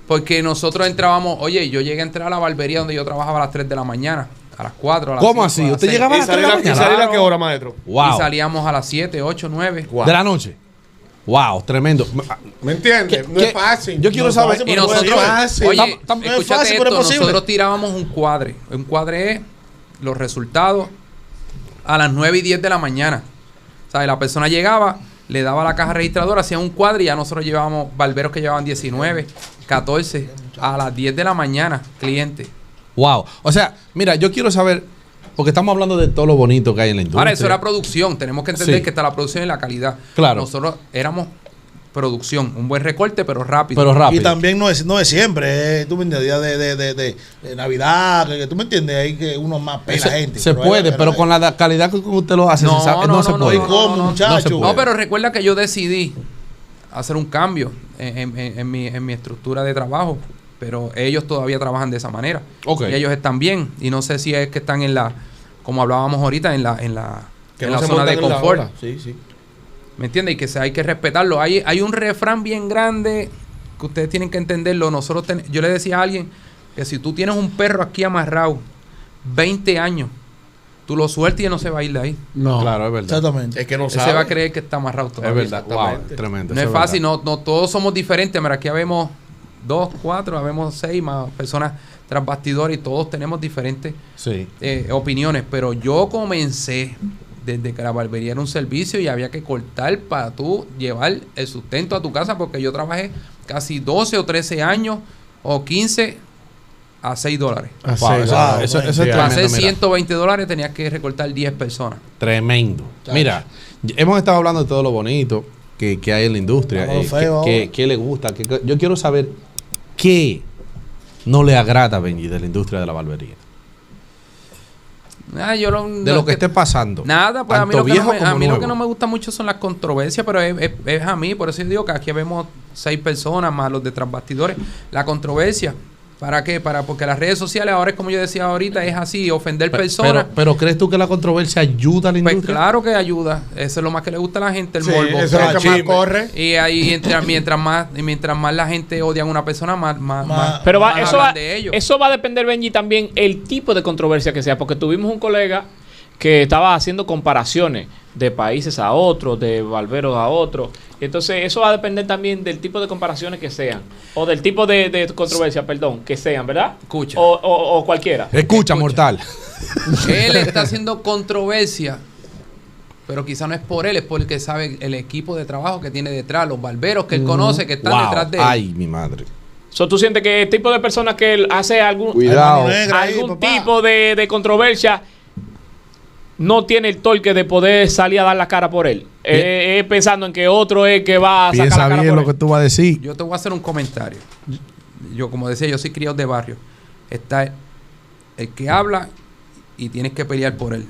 Porque nosotros entrábamos, oye, yo llegué a entrar a la barbería donde yo trabajaba a las 3 de la mañana, a las 4, a las ¿Cómo 5, así? a las ¿Usted 6. llegaba a las 3 de la ¿Y salir mañana? a qué hora, maestro? Wow. Y salíamos a las 7, 8, 9. De la noche. Wow, tremendo. ¿Me entiendes? No es fácil. Yo quiero No es saber. fácil, Y pero no es nosotros, fácil. oye, No es escúchate fácil, pero esto, es posible. nosotros tirábamos un cuadre. Un cuadre es los resultados a las 9 y 10 de la mañana. O sea, la persona llegaba, le daba la caja registradora, hacía un cuadro y ya nosotros llevábamos barberos que llevaban 19, 14, a las 10 de la mañana, clientes. Wow. O sea, mira, yo quiero saber, porque estamos hablando de todo lo bonito que hay en la industria. Ahora, eso era producción. Tenemos que entender Sí. que está la producción y la calidad. Claro. Nosotros éramos producción. Un buen recorte, pero rápido. Pero rápido. Y también no es siempre, tú me entiendes, día de Navidad, que tú me entiendes, ahí que uno más pela gente. Se puede, pero con la calidad que usted lo hace, No, se sabe- no, no se no, puede. no, ¿Cómo, No se muchacho? puede. No, pero recuerda que yo decidí hacer un cambio en mi estructura de trabajo, pero ellos todavía trabajan de esa manera. Ok. Y ellos están bien. Y no sé si es que están como hablábamos ahorita, en la zona de confort. Sí, sí. ¿Me entiendes? Y que hay que respetarlo. Hay un refrán bien grande que ustedes tienen que entenderlo. Yo le decía a alguien que si tú tienes un perro aquí amarrado 20 años, tú lo sueltas y él no se va a ir de ahí. No. Claro, es verdad. Exactamente. Es que no Él sabe. se va a creer que está amarrado todavía. Es verdad. Wow, Exactamente. tremendo. No eso es fácil, verdad. no todos somos diferentes. Mira, aquí habemos 2, 4, habemos 6 más personas tras bastidores y todos tenemos diferentes Sí. opiniones. Pero yo comencé desde que la barbería era un servicio y había que cortar para tú llevar el sustento a tu casa, porque yo trabajé casi 12 o 13 años o 15 a $6. Wow, Wow, eso es sí, tremendo. Para hacer mira. $120 tenías que recortar 10 personas. Tremendo. Mira, hemos estado hablando de todo lo bonito que hay en la industria. Vamos feo ¿Qué le gusta? Yo quiero saber qué no le agrada, Benji, de la industria de la barbería. De lo que esté pasando. Nada, pues a mí, tanto lo que, no viejo me, como a mí lo nuevo. que no me gusta mucho son las controversias, pero es a mí, por eso yo digo que aquí vemos 6 personas más los de tras bastidores. La controversia, ¿para qué? Porque las redes sociales ahora es como yo decía ahorita, es así, ofender personas. Pero ¿crees tú que la controversia ayuda a la Pues industria? claro que ayuda, eso es lo más que le gusta a la gente, el Sí, morbo. eso es lo que más corre. Y ahí mientras más la gente odia a una persona, más Pero más eso, hablan de ellos. eso va a depender, Benji, también el tipo de controversia que sea. Porque tuvimos un colega que estaba haciendo comparaciones de países a otros, de barberos a otros. Entonces, eso va a depender también del tipo de comparaciones que sean. O del tipo de controversia, perdón, que sean, ¿verdad? Escucha. O cualquiera. Escucha, mortal. Él está haciendo controversia, pero quizá no es por él, es porque sabe el equipo de trabajo que tiene detrás, los barberos que él conoce, que están Wow. detrás de él. Ay, mi madre. So, ¿tú sientes que el tipo de persona que él hace algún Cuidado. Negra ahí, algún papá. tipo de controversia no tiene el torque de poder salir a dar la cara por él. Pensando en que otro es que va a sacar Piensa la cara bien por lo él. que tú vas a decir. Yo te voy a hacer un comentario. Yo, como decía, yo soy criado de barrio. Está el que habla y tienes que pelear por él.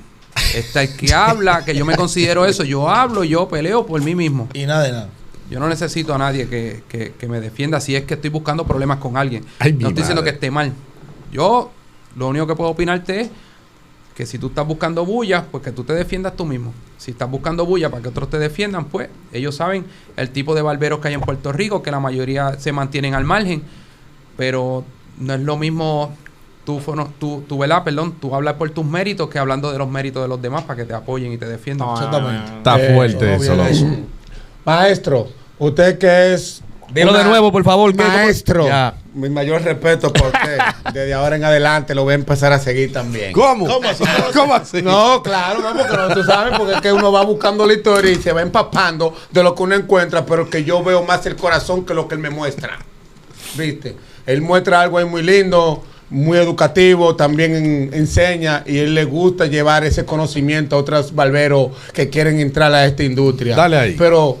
Está el que habla, que yo me considero eso. Yo hablo, yo peleo por mí mismo. Y nada de nada. Yo no necesito a nadie que me defienda si es que estoy buscando problemas con alguien. Ay, mi No estoy diciendo madre. que esté mal. Yo lo único que puedo opinarte es que si tú estás buscando bulla, pues que tú te defiendas tú mismo. Si estás buscando bulla para que otros te defiendan, pues ellos saben el tipo de barberos que hay en Puerto Rico, que la mayoría se mantienen al margen, pero no es lo mismo ¿verdad? Perdón, tú hablas por tus méritos que hablando de los méritos de los demás para que te apoyen y te defiendan. Exactamente. Está fuerte eso, loco. Maestro, usted que es... Dilo de nuevo, por favor. Maestro, Ya. mi mayor respeto por usted. Desde ahora en adelante lo voy a empezar a seguir también. ¿Cómo? ¿Cómo así? No, claro, no, porque no, tú sabes, porque es que uno va buscando la historia y se va empapando de lo que uno encuentra, pero que yo veo más el corazón que lo que él me muestra. ¿Viste? Él muestra algo ahí muy lindo, muy educativo, también enseña y él le gusta llevar ese conocimiento a otros barberos que quieren entrar a esta industria. Dale ahí. Pero,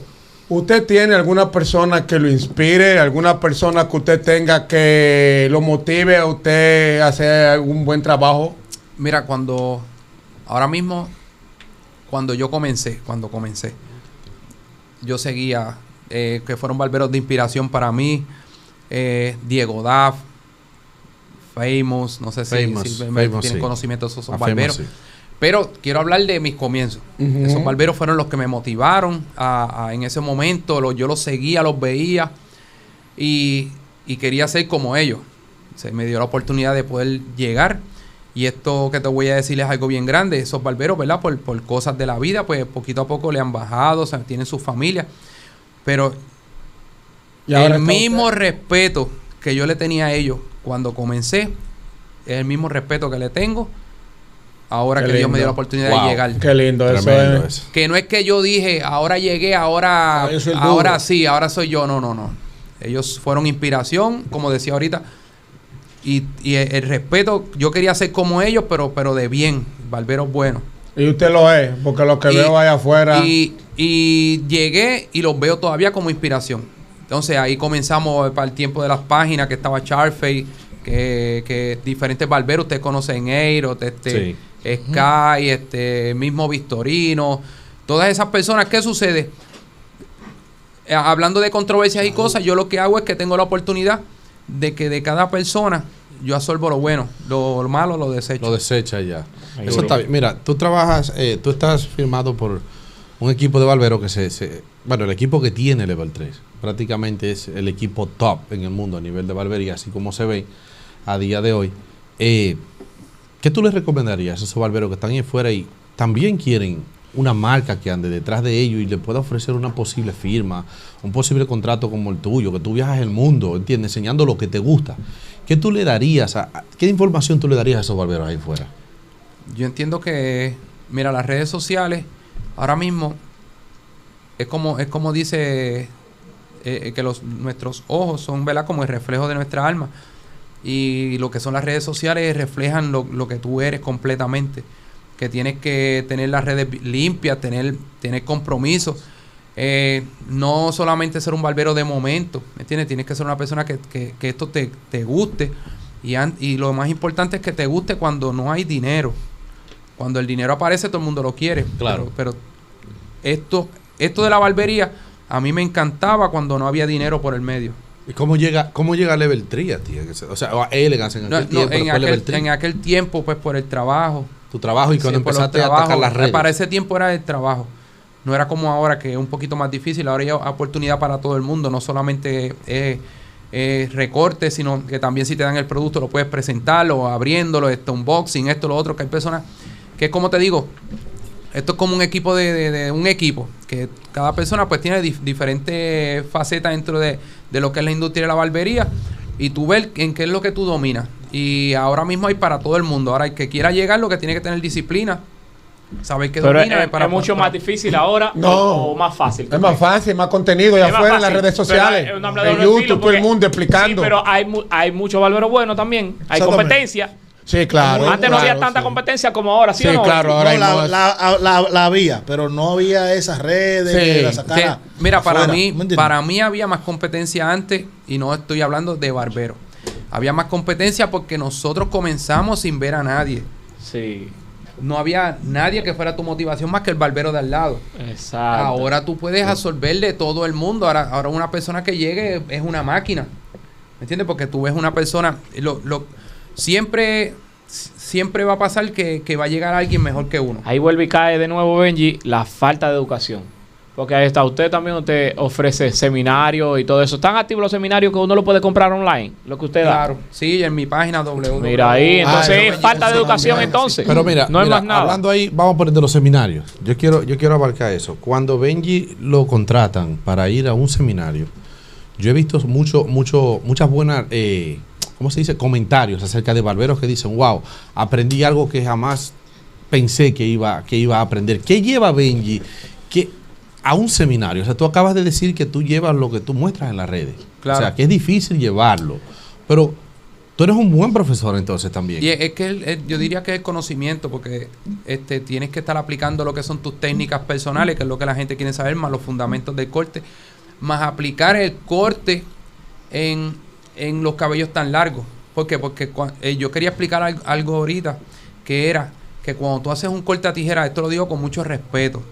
¿usted tiene alguna persona que lo inspire? ¿Alguna persona que usted tenga que lo motive a usted a hacer algún buen trabajo? Mira, ahora mismo, cuando comencé, yo seguía, que fueron barberos de inspiración para mí, Diego Daff, Famous, no sé si tienen sí. conocimiento de esos A barberos. Famous, sí. Pero quiero hablar de mis comienzos. Esos barberos fueron los que me motivaron en ese momento. Yo los seguía, los veía y quería ser como ellos. Se me dio la oportunidad de poder llegar. Y esto que te voy a decir es algo bien grande. Esos barberos, ¿verdad? Por cosas de la vida, pues poquito a poco le han bajado, o sea, tienen su familia. Pero el mismo respeto que yo le tenía a ellos cuando comencé, es el mismo respeto que le tengo ahora que Dios me dio la oportunidad de llegar. Qué lindo Tremendo eso. eso. Que no es que yo dije, ahora llegué, ahora sí, ahora soy yo. No. Ellos fueron inspiración, como decía ahorita. Y el respeto, yo quería ser como ellos, pero de bien, barberos buenos. Y usted lo es, porque lo que veo allá afuera... Y llegué y los veo todavía como inspiración. Entonces ahí comenzamos para el tiempo de las páginas, que estaba Charface, que diferentes barberos, ustedes conocen Eiro, Sí. Sky, mismo Victorino, todas esas personas. ¿Qué sucede? Hablando de controversias y cosas, yo lo que hago es que tengo la oportunidad de que de cada persona yo absorbo lo bueno, lo malo lo desecho. Lo desecha ya. Eso está bien. Mira, tú trabajas, tú estás firmado por un equipo de barberos que bueno, el equipo que tiene Level 3 prácticamente es el equipo top en el mundo a nivel de barbería, así como se ve a día de hoy. ¿Qué tú les recomendarías a esos barberos que están ahí afuera y también quieren una marca que ande detrás de ellos y le pueda ofrecer una posible firma, un posible contrato como el tuyo, que tú viajas el mundo, ¿entiendes? Enseñando lo que te gusta? ¿Qué tú le darías? ¿Qué información tú le darías a esos barberos ahí afuera? Yo entiendo que, mira, las redes sociales ahora mismo es como dice que nuestros ojos son, ¿verdad?, como el reflejo de nuestra alma. Y lo que son las redes sociales reflejan lo que tú eres completamente. Que tienes que tener las redes limpias, tener compromiso. No solamente ser un barbero de momento, ¿me entiendes? Tienes que ser una persona que esto te guste. Y lo más importante es que te guste cuando no hay dinero. Cuando el dinero aparece, todo el mundo lo quiere. Claro. Pero esto de la barbería, a mí me encantaba cuando no había dinero por el medio. ¿Y cómo llega a Level 3 a ti? O sea, a Elegance en aquel tiempo. En aquel tiempo, pues por el trabajo. Tu trabajo y cuando Sí, por empezaste los a atacar trabajos. las redes. Para ese tiempo era el trabajo. No era como ahora, que es un poquito más difícil. Ahora hay oportunidad para todo el mundo. No solamente recortes, sino que también si te dan el producto lo puedes presentarlo, abriéndolo, unboxing, esto, lo otro. Que hay personas que, como te digo, esto es como un equipo de un equipo. Que cada persona pues tiene diferentes facetas dentro de lo que es la industria de la barbería. Y tú ves en qué es lo que tú dominas. Y ahora mismo hay para todo el mundo. Ahora el que quiera llegar, lo que tiene que tener disciplina. Saber que Pero domina. es mucho más difícil ahora o más fácil. Es más fácil, más contenido allá Es más afuera en las fácil, redes sociales. pero es una habladora En de YouTube, filo todo el porque- mundo explicando. Sí, pero hay muchos barberos buenos también. Hay Exactamente. competencia. Sí, claro. Antes no había claro, tanta sí. competencia como ahora, ¿sí, Sí, o no? claro, ahora hay más. La había, pero no había esas redes Sí. que la sacara Mira, para afuera, mí, ¿me entiendes? para mí había más competencia antes y no estoy hablando de barbero. Había más competencia porque nosotros comenzamos sin ver a nadie. Sí, No había nadie que fuera tu motivación más que el barbero de al lado. exacto. Ahora tú puedes absorber de todo el mundo. Ahora una persona que llegue es una máquina. ¿Me entiendes? Porque tú ves una persona... siempre va a pasar que va a llegar alguien mejor que uno. Ahí vuelve y cae de nuevo, Benji, la falta de educación. Porque ahí está, usted ofrece seminarios y todo eso. ¿Están activos los seminarios que uno lo puede comprar online? Lo que usted da. Claro. Sí, en mi página www. Mira ahí, entonces eso es me falta de llegó educación también, entonces. Pero mira, no hay más nada. hablando ahí, vamos a poner de los seminarios. Yo quiero abarcar eso. Cuando Benji lo contratan para ir a un seminario, yo he visto muchas buenas, ¿cómo se dice? Comentarios acerca de barberos que dicen, wow, aprendí algo que jamás pensé que iba a aprender. ¿Qué lleva Benji a un seminario? O sea, tú acabas de decir que tú llevas lo que tú muestras en las redes. Claro. O sea, que es difícil llevarlo. Pero tú eres un buen profesor entonces también. Y es que yo diría que es conocimiento, porque tienes que estar aplicando lo que son tus técnicas personales, que es lo que la gente quiere saber, más los fundamentos del corte, más aplicar el corte en los cabellos tan largos. ¿Por qué? Porque yo quería explicar algo ahorita, que era que cuando tú haces un corte a tijera, esto lo digo con mucho respeto,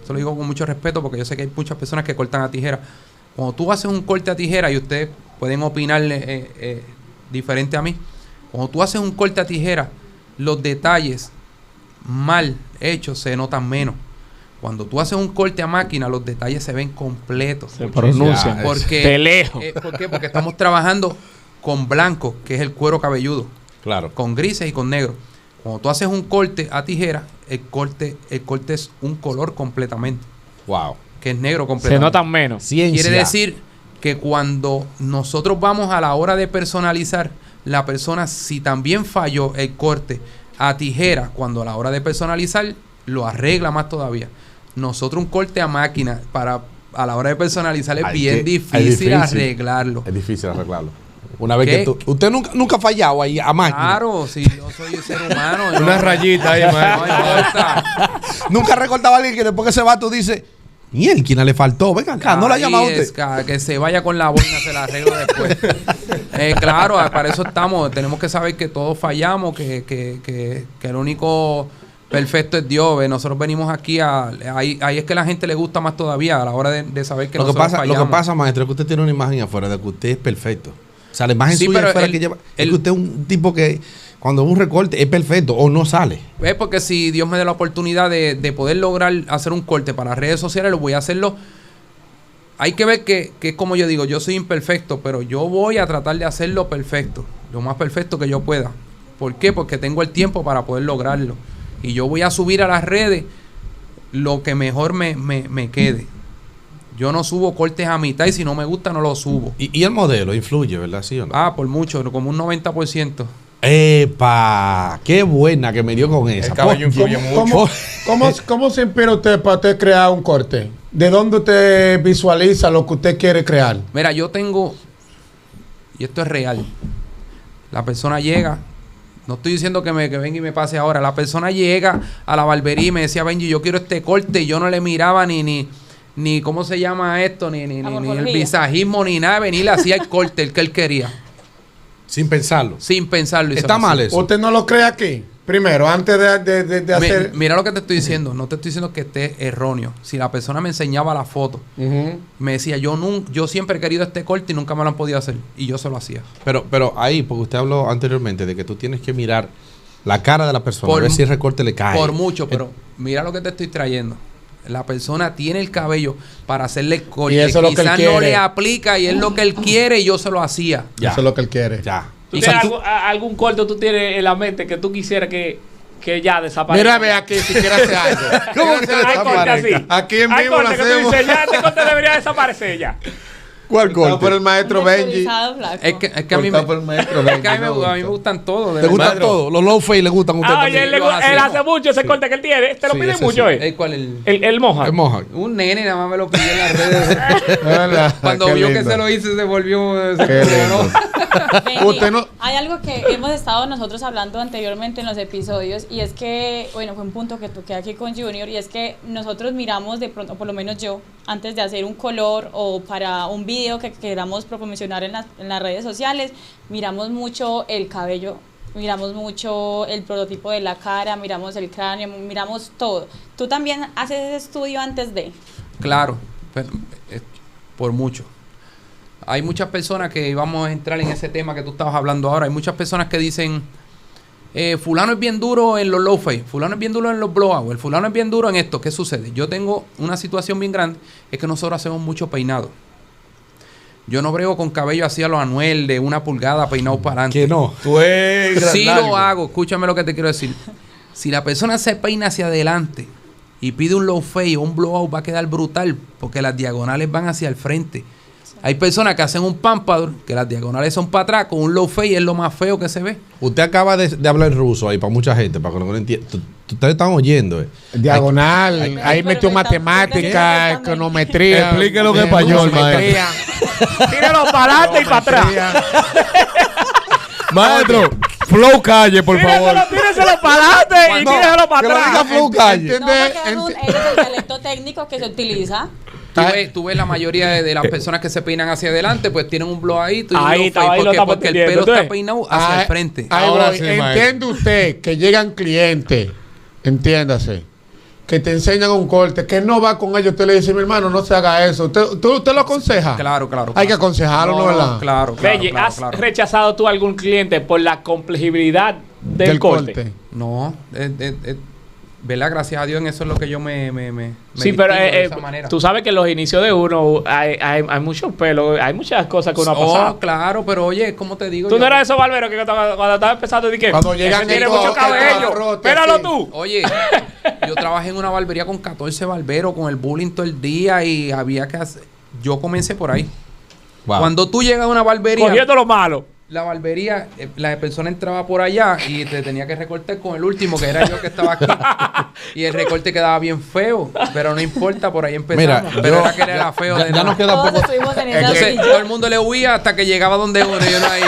porque yo sé que hay muchas personas que cortan a tijera. Cuando tú haces un corte a tijera, y ustedes pueden opinar diferente a mí, cuando tú haces un corte a tijera, los detalles mal hechos se notan menos. Cuando tú haces un corte a máquina, los detalles se ven completos. Se pronuncian. Porque, de lejos. ¿por qué? Porque estamos trabajando con blanco, que es el cuero cabelludo, Claro. con grises y con negro. Cuando tú haces un corte a tijera, el corte es un color completamente, Wow. que es negro Se completamente. notan menos. Ciencia. Quiere decir que cuando nosotros vamos a la hora de personalizar, la persona, si también falló el corte a tijera, cuando a la hora de personalizar, lo arregla más todavía. Nosotros un corte a máquina, a la hora de personalizar, es bien difícil arreglarlo. Es difícil arreglarlo. Una vez ¿Qué? que tú... Usted nunca ha fallado ahí a máquina. Claro, si yo soy un ser humano. Una rayita ahí, no maestro. importa. Nunca ha recortado a alguien que después que se va tú dices, ¿quién le faltó? Venga acá, no la ha Ahí llamado es, usted. que se vaya con la boina, se la arreglo después. Claro, para eso estamos. Tenemos que saber que todos fallamos, que el único perfecto es Dios. Nosotros venimos aquí ahí es que a la gente le gusta más todavía a la hora de saber que nosotros fallamos. Lo que pasa, maestro, es que usted tiene una imagen afuera de que usted es perfecto. O sea, la imagen Sí, suya pero afuera que lleva... es que usted es un tipo que cuando un recorte es perfecto o no sale. Es porque si Dios me da la oportunidad de poder lograr hacer un corte para redes sociales, lo voy a hacerlo. Hay que ver que es como yo digo, yo soy imperfecto, pero yo voy a tratar de hacerlo perfecto, lo más perfecto que yo pueda. ¿Por qué? Porque tengo el tiempo para poder lograrlo. Y yo voy a subir a las redes lo que mejor me quede. Yo no subo cortes a mitad y si no me gusta no lo subo. Y el modelo influye, ¿verdad? ¿Sí o no? Por mucho, como un 90%. ¡Epa! ¡Qué buena que me dio con esa! El cabello influye mucho. ¿Cómo se inspira usted para usted crear un corte? ¿De dónde usted visualiza lo que usted quiere crear? Mira, yo tengo, y esto es real, la persona llega, no estoy diciendo que venga y me pase ahora, la persona llega a la barbería y me decía, Benji, yo quiero este corte, y yo no le miraba ni ¿cómo se llama esto? Ni el visajismo, ni nada, venir le hacía el corte, el que él quería. Sin pensarlo. Sin pensarlo. Y Está mal eso. ¿Usted no lo cree aquí? Primero, antes de hacer... Mira lo que te estoy diciendo. No te estoy diciendo que esté erróneo. Si la persona me enseñaba la foto, me decía, yo siempre he querido este corte y nunca me lo han podido hacer. Y yo se lo hacía. Pero ahí, porque usted habló anteriormente de que tú tienes que mirar la cara de la persona, a ver si el recorte le cae. Por mucho, pero mira lo que te estoy trayendo. La persona tiene el cabello para hacerle corte. Y eso es lo que él quizás quiere. no le aplica y es lo que él quiere y yo se lo hacía. Ya. Eso es lo que él quiere. Ya. ¿Tú tienes algún corte tú tienes en la mente que tú quisieras que ya desaparezca? Mira, ve aquí, si quiere hacer algo. ¿Cómo que Hay corte así. Aquí en Hay vivo lo corte que tú hacemos. dices, ya este corte debería desaparecer ya. ¿Cuál Cortado por corte? el maestro Benji. Vectorizado, flaco. Es que a mí Cortado por el maestro es que a Benji. mí me gustan todos. ¿Te gustan todos? Los low face le gustan a usted Ah, oye, también. él hace mucho ese corte que él tiene. Te lo Sí, pide ese mucho, sí. ¿eh? ¿Cuál El moja. Es moja. Un nene nada más me lo pidió en las redes. Cuando Qué vio que lindo. se lo hice, se volvió. Se Qué coronó. lindo. Benji, Usted no- hay algo que hemos estado nosotros hablando anteriormente en los episodios y es que, bueno, fue un punto que toqué aquí con Junior y es que nosotros miramos de pronto, por lo menos yo, antes de hacer un color o para un video que queramos promocionar en las redes sociales, miramos mucho el cabello, miramos mucho el prototipo de la cara, miramos el cráneo, miramos todo. ¿Tú también haces ese estudio antes de? Claro, pero, por mucho. Hay muchas personas que vamos a entrar en ese tema que tú estabas hablando ahora. Hay muchas personas que dicen, fulano es bien duro en los low face, fulano es bien duro en los blowout, el fulano es bien duro en esto. ¿Qué sucede? Yo tengo una situación bien grande, es que nosotros hacemos mucho peinado. Yo no brego con cabello así a lo Anuel de 1 pulgada peinado para adelante. Que no. Tú eres Sí largo. lo hago, escúchame lo que te quiero decir. Si la persona se peina hacia adelante y pide un low fade o un blowout, va a quedar brutal porque las diagonales van hacia el frente. Hay personas que hacen un pompadour, que las diagonales son para atrás, con un low fade es lo más feo que se ve. Usted acaba de hablar ruso ahí para mucha gente, para que no lo entienda. Ustedes están oyendo, Diagonal, ahí Pero metió que matemática, estamos- econometría. Explique lo que es español, geometría. Tíralo para adelante y para atrás. Maestro, Flow Calle, por favor. Tíreselo para adelante y No, tíreselo para que lo diga atrás. Flow Calle. No, porque ese es el dialecto técnico que se utiliza. Tú ves la mayoría de las personas que se peinan hacia adelante, pues tienen un blow ahí y un Ahí low está, fade. ahí lo ¿Por qué? estamos Porque el entendiendo, pelo ¿tú está ves? peinado hacia el frente. Ahí Ahora voy. sí, maestro. Entiende usted que llegan clientes, entiéndase, que te enseñan un corte, que no va con ellos. Usted le dice, mi hermano, no se haga eso. ¿Usted lo aconseja? Claro, claro. Hay que aconsejarlo, ¿no, verdad? Claro, claro, Benji, claro, ¿has claro. rechazado tú a algún cliente por la complejibilidad del corte? No, ¿verdad? Gracias a Dios en eso es lo que yo me Sí, pero distingo de esa manera. tú sabes que en los inicios de uno hay muchos pelos, hay muchas cosas que uno ha pasado. Claro, pero oye, ¿cómo te digo? Tú yo? no eras esos barberos que cuando estaba empezando dije, Cuando llegan "Ese tiene estos- mucho cabello, estos arrotes espéralo así". tú. Oye, yo trabajé en una barbería con 14 barberos, con el bullying todo el día y había que hacer... Yo comencé por ahí. Wow. Cuando tú llegas a una barbería... Cogiendo lo malo. La barbería, la persona entraba por allá y te tenía que recortar con el último, que era yo que estaba aquí. Y el recorte quedaba bien feo, pero no importa, por ahí empezamos. Mira, pero yo- era que era feo. ya de nos nada. queda Todos poco. estuvimos en esa Entonces silla. todo el mundo le huía hasta que llegaba donde uno y uno ahí.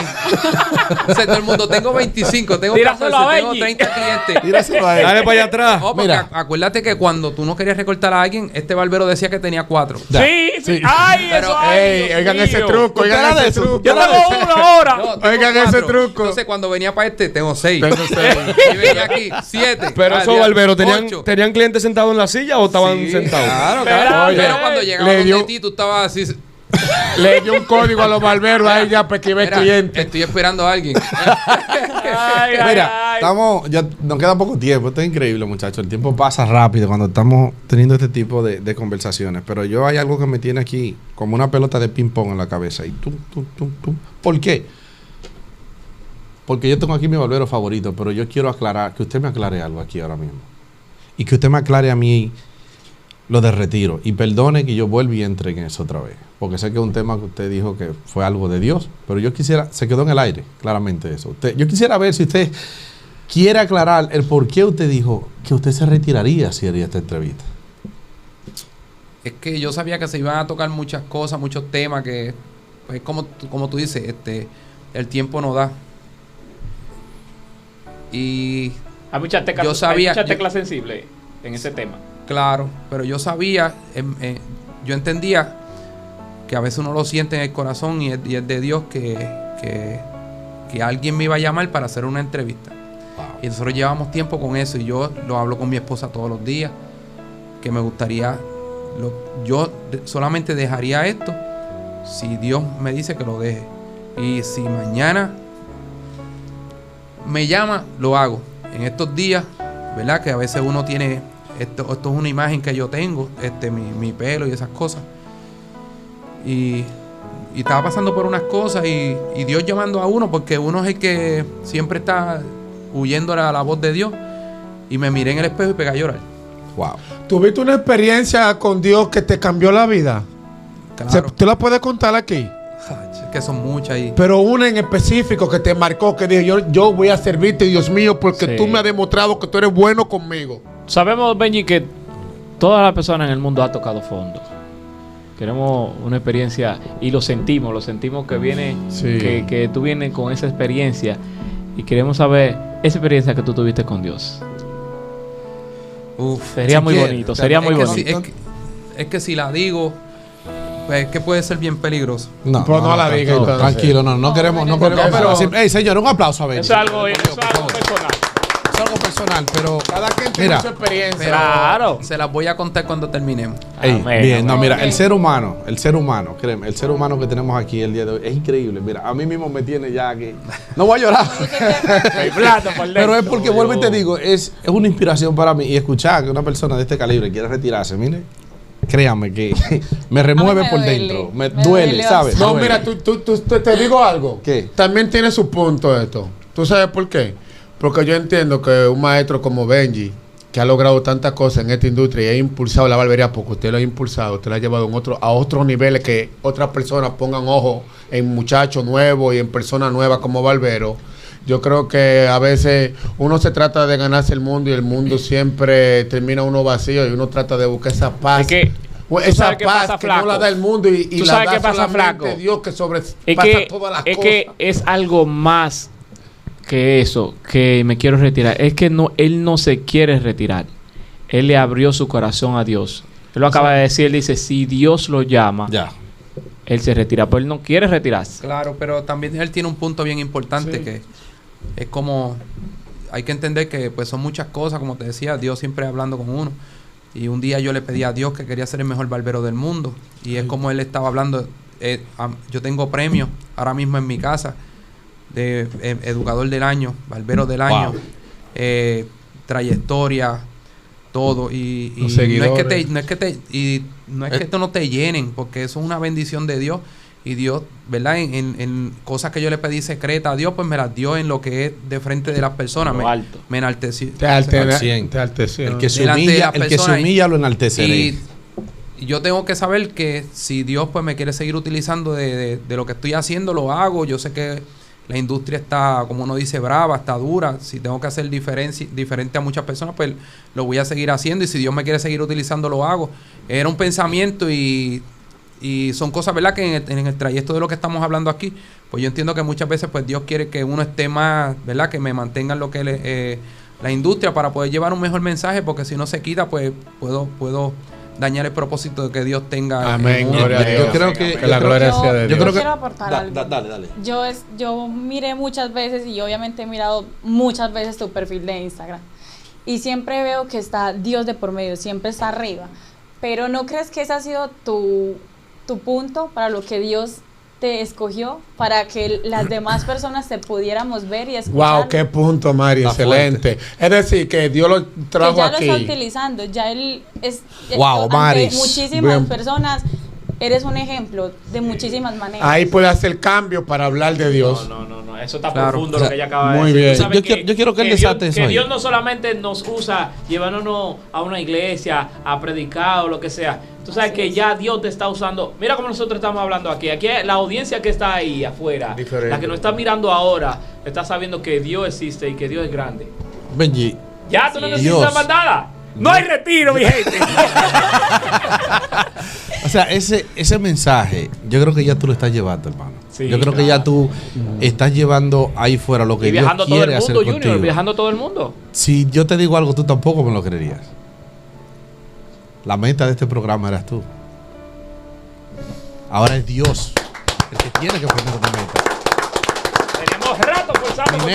Entonces todo el mundo, tengo 25, tengo Tíraselo 14, a tengo Benji. 30 clientes. Tíraselo a él. Dale para allá atrás. Oh, porque Mira. acuérdate que cuando tú no querías recortar a alguien, este barbero decía que tenía 4. Ya. Sí, sí. Sí. Ay, Pero, eso, ay, Ey, Dios oigan mío. ese truco, Usted oigan era de ese eso. truco. Yo tengo uno ahora. Oigan ese truco. Entonces cuando venía para este, tengo 6. Tengo 6. Y venía aquí, 7. Pero esos barberos, ¿tenían clientes sentados en la silla o estaban sentados? Claro, Pero, claro. oye, Pero cuando llegaba le donde dio- ti, tú estabas así. Le dio un código a los barberos ahí ya para que ve Mira, cliente. estoy esperando a alguien. Ay, ay, Mira, ay. estamos, ya nos queda poco tiempo. Esto es increíble, muchachos. El tiempo pasa rápido cuando estamos teniendo este tipo de conversaciones. Pero yo hay algo que me tiene aquí como una pelota de ping pong en la cabeza. Y tú. ¿Por qué? Porque yo tengo aquí mi barbero favorito, pero yo quiero aclarar, que usted me aclare algo aquí ahora mismo. Y que usted me aclare a mí lo de retiro. Y perdone que yo vuelva y entre en eso otra vez. Porque sé que es un tema que usted dijo que fue algo de Dios. Pero yo quisiera, se quedó en el aire, claramente eso. Yo quisiera ver si usted quiere aclarar el por qué usted dijo que usted se retiraría si haría esta entrevista. Es que yo sabía que se iban a tocar muchas cosas, muchos temas que, pues como tú dices, el tiempo no da. Y Hay muchas teclas, Yo sabía- hay muchas yo- teclas sensibles en ese tema. claro, pero yo sabía, yo entendía que a veces uno lo siente en el corazón y es de Dios que alguien me iba a llamar para hacer una entrevista. Y nosotros llevamos tiempo con eso y yo lo hablo con mi esposa todos los días, que me gustaría, solamente dejaría esto si Dios me dice que lo deje. Y si mañana me llama, lo hago. En estos días, ¿verdad? Que a veces uno tiene, esto es una imagen que yo tengo, mi pelo y esas cosas. Y estaba pasando por unas cosas y Dios llamando a uno, porque uno es el que siempre está huyendo a la voz de Dios. Y me miré en el espejo y pegué a llorar. Wow. ¿Tuviste una experiencia con Dios que te cambió la vida? Claro. ¿Tú la puedes contar aquí? Es que son muchas y Pero una en específico que te marcó, que dijo, yo voy a servirte, Dios mío, porque Sí. tú me has demostrado que tú eres bueno conmigo. Sabemos, Benji, que todas las personas en el mundo han tocado fondo. Queremos una experiencia y lo sentimos que viene, Sí. que tú vienes con esa experiencia y queremos saber esa experiencia que tú tuviste con Dios. Sería si muy quieres, bonito, o sea, sería es muy que bonito. es que si la digo, pues es que puede ser bien peligroso. No, Pero no la diga, entonces. Tranquilo, no queremos, no queremos. pero- Ey, señor, un aplauso a Benji. Eso es algo, Por eso Dios, es por algo favor. personal. Es algo personal, pero Cada quien tiene Mira, su experiencia. Pero Claro. se las voy a contar cuando terminemos. ey, Amén, bien, no, amén. mira, el ser humano, créeme, el ser humano que tenemos aquí el día de hoy es increíble. Mira, a mí mismo me tiene ya que no voy a llorar. El plato por Pero es dentro. porque vuelvo y te digo, es una inspiración para mí y escuchar que una persona de este calibre quiere retirarse, mire, créame que me remueve A mí me por duele, dentro, me me duele, duele ¿sabes? No, Duele. mira, te digo algo. ¿Qué? También tiene su punto esto. ¿Tú sabes por qué? Porque yo entiendo que un maestro como Benji, que ha logrado tantas cosas en esta industria y ha impulsado la barbería, porque usted lo ha impulsado, usted lo ha llevado a otros niveles que otras personas pongan ojo en muchachos nuevos y en personas nuevas como barbero. Yo creo que a veces uno se trata de ganarse el mundo y el mundo siempre termina uno vacío y uno trata de buscar esa paz. Es que, ¿tú esa sabes qué paz pasa, que flaco? no la da el mundo y ¿Tú la sabes da qué pasa, solamente flaco? Dios que sobrepasa Es todas las es cosas. que es algo más que eso, que me quiero retirar. Es que no, él no se quiere retirar. Él le abrió su corazón a Dios. Él lo acaba de decir, él dice, si Dios lo llama, Ya. él se retira, pero él no quiere retirarse. Claro, pero también él tiene un punto bien importante que es como hay que entender que pues son muchas cosas, como te decía, Dios siempre hablando con uno. Y un día yo le pedí a Dios que quería ser el mejor barbero del mundo. Y es como él estaba hablando, yo tengo premios ahora mismo en mi casa de educador del año, barbero del año, trayectoria, todo. Y Los no es que seguidores. no es que esto no te llenen, porque eso es una bendición de Dios. Y Dios, ¿verdad? En cosas que yo le pedí secreta a Dios, pues me las dio en lo que es de frente de las personas. Lo alto. Me enalteció. Te Al cien. alteció. El que se Delante de humilla, las el que se personas humilla lo enalteceré. Y yo tengo que saber que si Dios pues me quiere seguir utilizando de lo que estoy haciendo, lo hago. Yo sé que la industria está, como uno dice, brava, está dura. Si tengo que hacer diferente a muchas personas, pues lo voy a seguir haciendo. Y si Dios me quiere seguir utilizando, lo hago. Era un pensamiento y son cosas, ¿verdad? Que en el trayecto de lo que estamos hablando aquí, pues yo entiendo que muchas veces pues Dios quiere que uno esté más, ¿verdad? Que me mantenga en lo que la industria para poder llevar un mejor mensaje, porque si no se quita, pues puedo dañar el propósito de que Dios tenga. Amén, en uno. gloria a Dios. Yo creo que la gloria sea de yo Dios. creo que quiero aportar algo. Dale. Yo miré muchas veces y obviamente he mirado muchas veces tu perfil de Instagram y siempre veo que está Dios de por medio, siempre está arriba. Pero ¿no crees que ese ha sido tu punto para lo que Dios te escogió? Para que las demás personas te pudiéramos ver y escuchar. Wow, qué punto, Mari, Está excelente. Es decir, que Dios lo Que trajo ya lo está aquí. utilizando, ya él es Wow, ante Maris. muchísimas Bien. personas, eres un ejemplo de muchísimas maneras. Ahí puede hacer cambio para hablar de Dios. No, eso está Claro. profundo O sea, lo que ella acaba de muy decir. bien. Tú sabes Yo quiero que él desate Dios, eso ahí. Dios no solamente nos usa llevándonos a una iglesia, a predicar o lo que sea. Tú sabes que ya Dios te está usando. Mira cómo nosotros estamos hablando aquí. Aquí la audiencia que está ahí afuera, Diferente. la que nos está mirando ahora, está sabiendo que Dios existe y que Dios es grande. Benji, Ya tú no Sí. necesitas Dios. más nada. No hay retiro, mi gente. o sea, ese mensaje, yo creo que ya tú lo estás llevando, hermano. Sí, yo creo que ya tú estás llevando ahí fuera lo que Y Dios viajando todo el quiere hacer mundo, Junior, contigo. viajando todo el mundo. Si yo te digo algo, tú tampoco me lo creerías. La meta de este programa eras tú. Ahora es Dios el que tiene que poner una meta. Tenemos rato forzando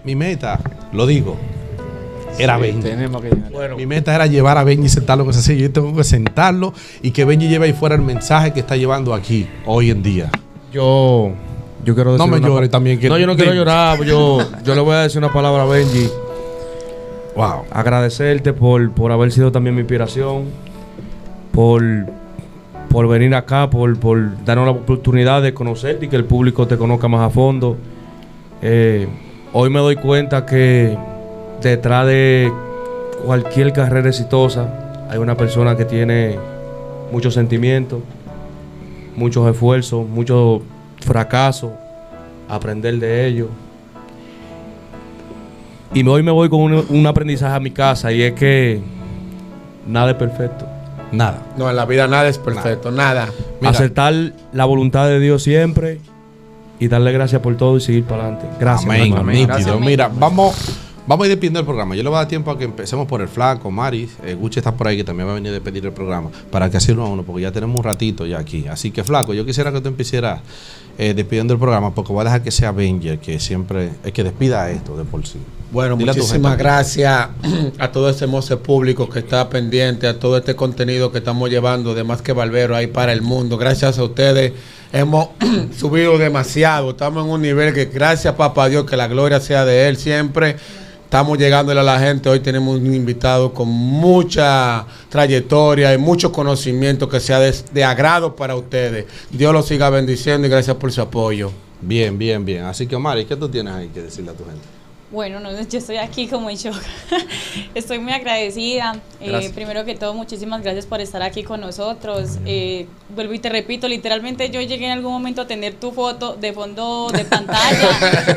Mi meta, lo digo, era Benji. Tenemos que llegar. Bueno, Mi meta era llevar a Benji y sentarlo en esa silla. Yo tengo que sentarlo y que Benji lleve ahí fuera el mensaje que está llevando aquí, hoy en día. yo quiero decir No me una llores pa- también. No, yo no quiero llorar. Yo le voy a decir una palabra a Benji. Wow. Agradecerte por haber sido también mi inspiración, por venir acá, por darnos la oportunidad de conocerte y que el público te conozca más a fondo. Hoy me doy cuenta que detrás de cualquier carrera exitosa hay una persona que tiene muchos sentimientos, muchos esfuerzos, muchos fracasos, aprender de ellos. Y hoy me voy con un aprendizaje a mi casa, y es que nada es perfecto. Nada. No, en la vida nada es perfecto, nada. Mira. Aceptar la voluntad de Dios siempre y darle gracias por todo y seguir para adelante. Gracias. Amén, hermano. nítido. Gracias. Mira, vamos a ir despidiendo el programa. Yo le voy a dar tiempo a que empecemos por el Flaco, Maris. Gucci está por ahí, que también va a venir a despedir el programa, para que así uno a uno, porque ya tenemos un ratito ya aquí. Así que, Flaco, yo quisiera que tú empecieras despidiendo el programa, porque voy a dejar que sea Benji el que siempre, el que despida esto de por sí. Bueno, Dile a tu muchísimas gente. gracias a todo ese hermoso público que está pendiente, a todo este contenido que estamos llevando de Más que Barbero ahí para el mundo. Gracias a ustedes hemos subido demasiado, estamos en un nivel que gracias papá Dios, que la gloria sea de Él siempre. Estamos llegándole a la gente. Hoy tenemos un invitado con mucha trayectoria y mucho conocimiento que sea de agrado para ustedes. Dios los siga bendiciendo y gracias por su apoyo. Bien, bien, bien. Así que, Maris, ¿qué tú tienes ahí que decirle a tu gente? Bueno, no, yo estoy aquí como en shock. Estoy muy agradecida. Primero que todo, muchísimas gracias por estar aquí con nosotros. Vuelvo y te repito, literalmente yo llegué en algún momento a tener tu foto de fondo de pantalla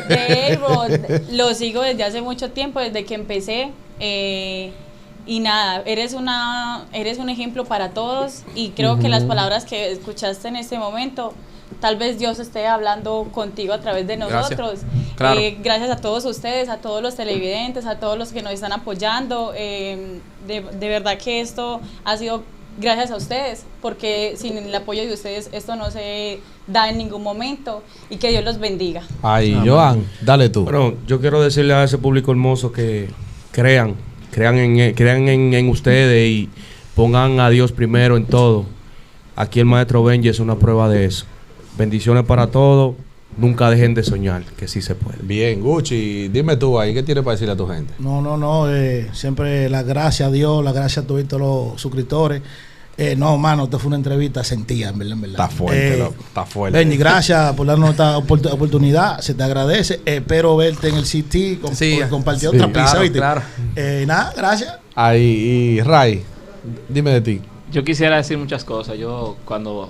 de Elrod. Lo sigo desde hace mucho tiempo, desde que empecé. Y nada, eres un ejemplo para todos, y creo que las palabras que escuchaste en este momento, tal vez Dios esté hablando contigo a través de nosotros. Claro. Gracias a todos ustedes, a todos los televidentes, a todos los que nos están apoyando. De verdad que esto ha sido gracias a ustedes, porque sin el apoyo de ustedes esto no se da en ningún momento, y que Dios los bendiga. Ay, Joan, dale tú. Bueno, yo quiero decirle a ese público hermoso que crean en ustedes y pongan a Dios primero en todo. Aquí el maestro Benji es una prueba de eso. Bendiciones para todos. Nunca dejen de soñar, que sí se puede. Bien, Gucci, dime tú ahí, ¿qué tienes para decirle a tu gente? No, siempre las gracias a Dios, las gracias a todos los suscriptores. No, mano, esta fue una entrevista sentida, en verdad. Está fuerte, loco, está fuerte. Benny, gracias por darnos esta oportunidad, se te agradece. Espero verte en el CT, compartir otra pizza, claro, ¿viste? claro. Nada, gracias. Ahí, y Ray, dime de ti. Yo quisiera decir muchas cosas. Yo cuando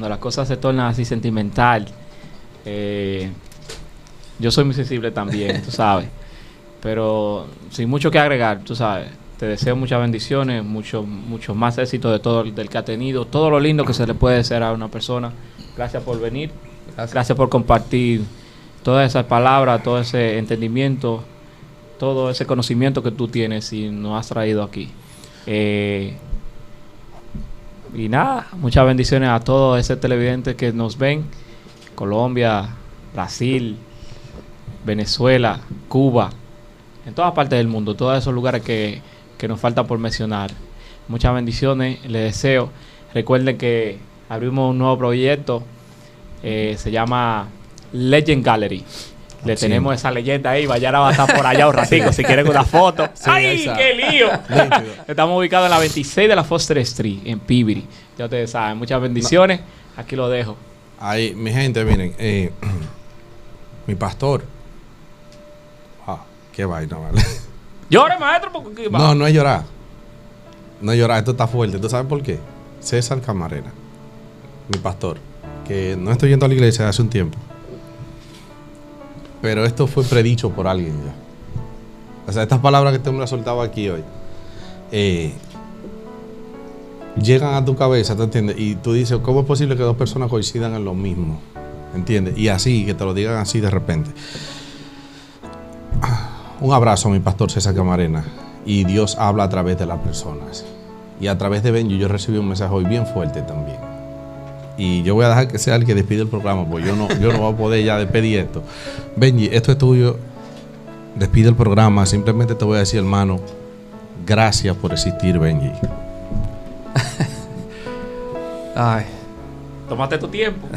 las cosas se tornan así sentimental, yo soy muy sensible también, tú sabes. Pero sin mucho que agregar, tú sabes. Te deseo muchas bendiciones, mucho más éxito de todo del que ha tenido, todo lo lindo que se le puede desear a una persona. Gracias por venir, gracias por compartir todas esas palabras, todo ese entendimiento, todo ese conocimiento que tú tienes y nos has traído aquí. Y nada, muchas bendiciones a todos esos televidentes que nos ven. Colombia, Brasil, Venezuela, Cuba, en todas partes del mundo, todos esos lugares que nos falta por mencionar. Muchas bendiciones, les deseo. Recuerden que abrimos un nuevo proyecto, se llama Legend Gallery. Le tenemos esa leyenda ahí. Vayara va a estar por allá un ratico si quieren una foto. Sí, ¡Ay, esa. qué lío! Estamos ubicados en la 26 de la Foster Street, en Pibiri. Ya ustedes saben. Muchas bendiciones. Aquí lo dejo. Ahí, mi gente, miren, mi pastor. Qué vaina, vale. Llore, maestro, porque No es llorar. No es llorar, esto está fuerte. ¿Tú sabes por qué? César Camarena, mi pastor, que no estoy yendo a la iglesia hace un tiempo, pero esto fue predicho por alguien ya. O sea, estas palabras que este hombre ha soltado aquí hoy llegan a tu cabeza, ¿te entiendes? Y tú dices, ¿cómo es posible que dos personas coincidan en lo mismo? ¿Entiendes? Y así, que te lo digan así de repente. Un abrazo a mi pastor César Camarena. Y Dios habla a través de las personas. Y a través de Benji yo recibí un mensaje hoy bien fuerte también. Y yo voy a dejar que sea el que despide el programa, porque yo no voy a poder ya despedir esto. Benji, esto es tuyo. Despide el programa. Simplemente te voy a decir, hermano, gracias por existir, Benji. Ay, tómate tu tiempo.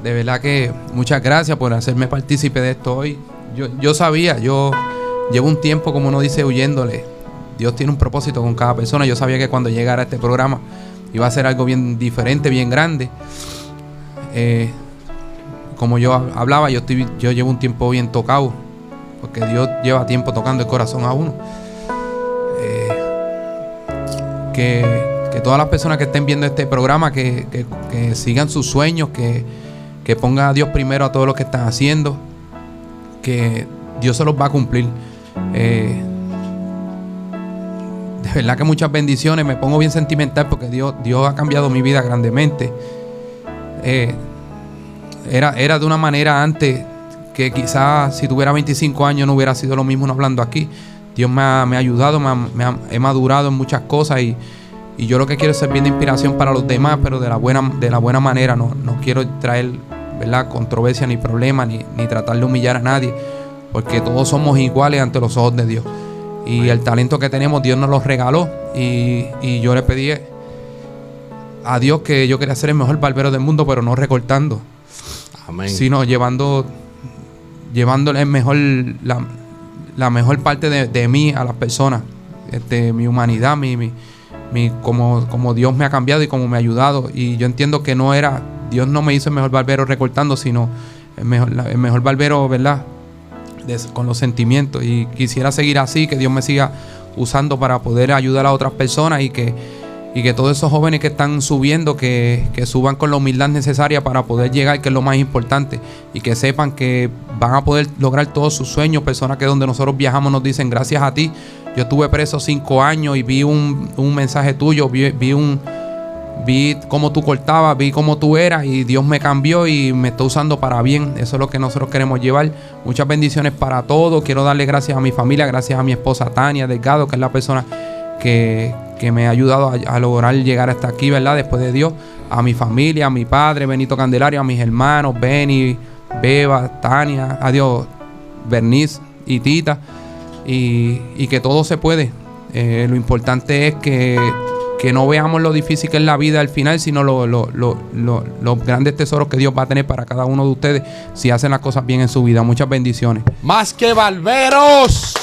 de verdad que muchas gracias por hacerme partícipe de esto hoy. Yo sabía, yo llevo un tiempo, como uno dice, huyéndole. Dios tiene un propósito con cada persona. Yo sabía que cuando llegara a este programa iba a ser algo bien diferente, bien grande. Como yo hablaba, yo llevo un tiempo bien tocado porque Dios lleva tiempo tocando el corazón a uno. Que todas las personas que estén viendo este programa, que sigan sus sueños, que pongan a Dios primero a todo lo que están haciendo, que Dios se los va a cumplir. De verdad que muchas bendiciones. Me pongo bien sentimental porque Dios ha cambiado mi vida grandemente. Era de una manera antes que quizás si tuviera 25 años no hubiera sido lo mismo no hablando aquí. Dios me ha ayudado, he madurado en muchas cosas y yo lo que quiero es servir de inspiración para los demás, pero de la buena manera. No quiero traer, ¿verdad?, controversia ni problemas, ni tratar de humillar a nadie, porque todos somos iguales ante los ojos de Dios. Y el talento que tenemos, Dios nos lo regaló. Y yo le pedí a Dios que yo quería ser el mejor barbero del mundo, pero no recortando. Amén. Sino llevándole el mejor, la mejor parte de mí a las personas. Mi humanidad, como Dios me ha cambiado y como me ha ayudado. Y yo entiendo que Dios no me hizo el mejor barbero recortando, sino el mejor barbero, ¿verdad?, con los sentimientos. Y quisiera seguir así, que Dios me siga usando para poder ayudar a otras personas y que todos esos jóvenes que están subiendo, que suban con la humildad necesaria para poder llegar, que es lo más importante, y que sepan que van a poder lograr todos sus sueños. Personas que donde nosotros viajamos nos dicen: gracias a ti, yo estuve preso 5 años y vi un mensaje tuyo, vi cómo tú cortabas, vi cómo tú eras y Dios me cambió y me está usando para bien. Eso es lo que nosotros queremos llevar. Muchas bendiciones para todos. Quiero darle gracias a mi familia, gracias a mi esposa Tania Delgado, que es la persona que me ha ayudado a lograr llegar hasta aquí, ¿verdad?, después de Dios. A mi familia, a mi padre Benito Candelario, a mis hermanos Benny, Beba, Tania, adiós, Bernice y Tita, y que todo se puede. Lo importante es que no veamos lo difícil que es la vida al final, sino los grandes tesoros que Dios va a tener para cada uno de ustedes si hacen las cosas bien en su vida. Muchas bendiciones. Más que barberos.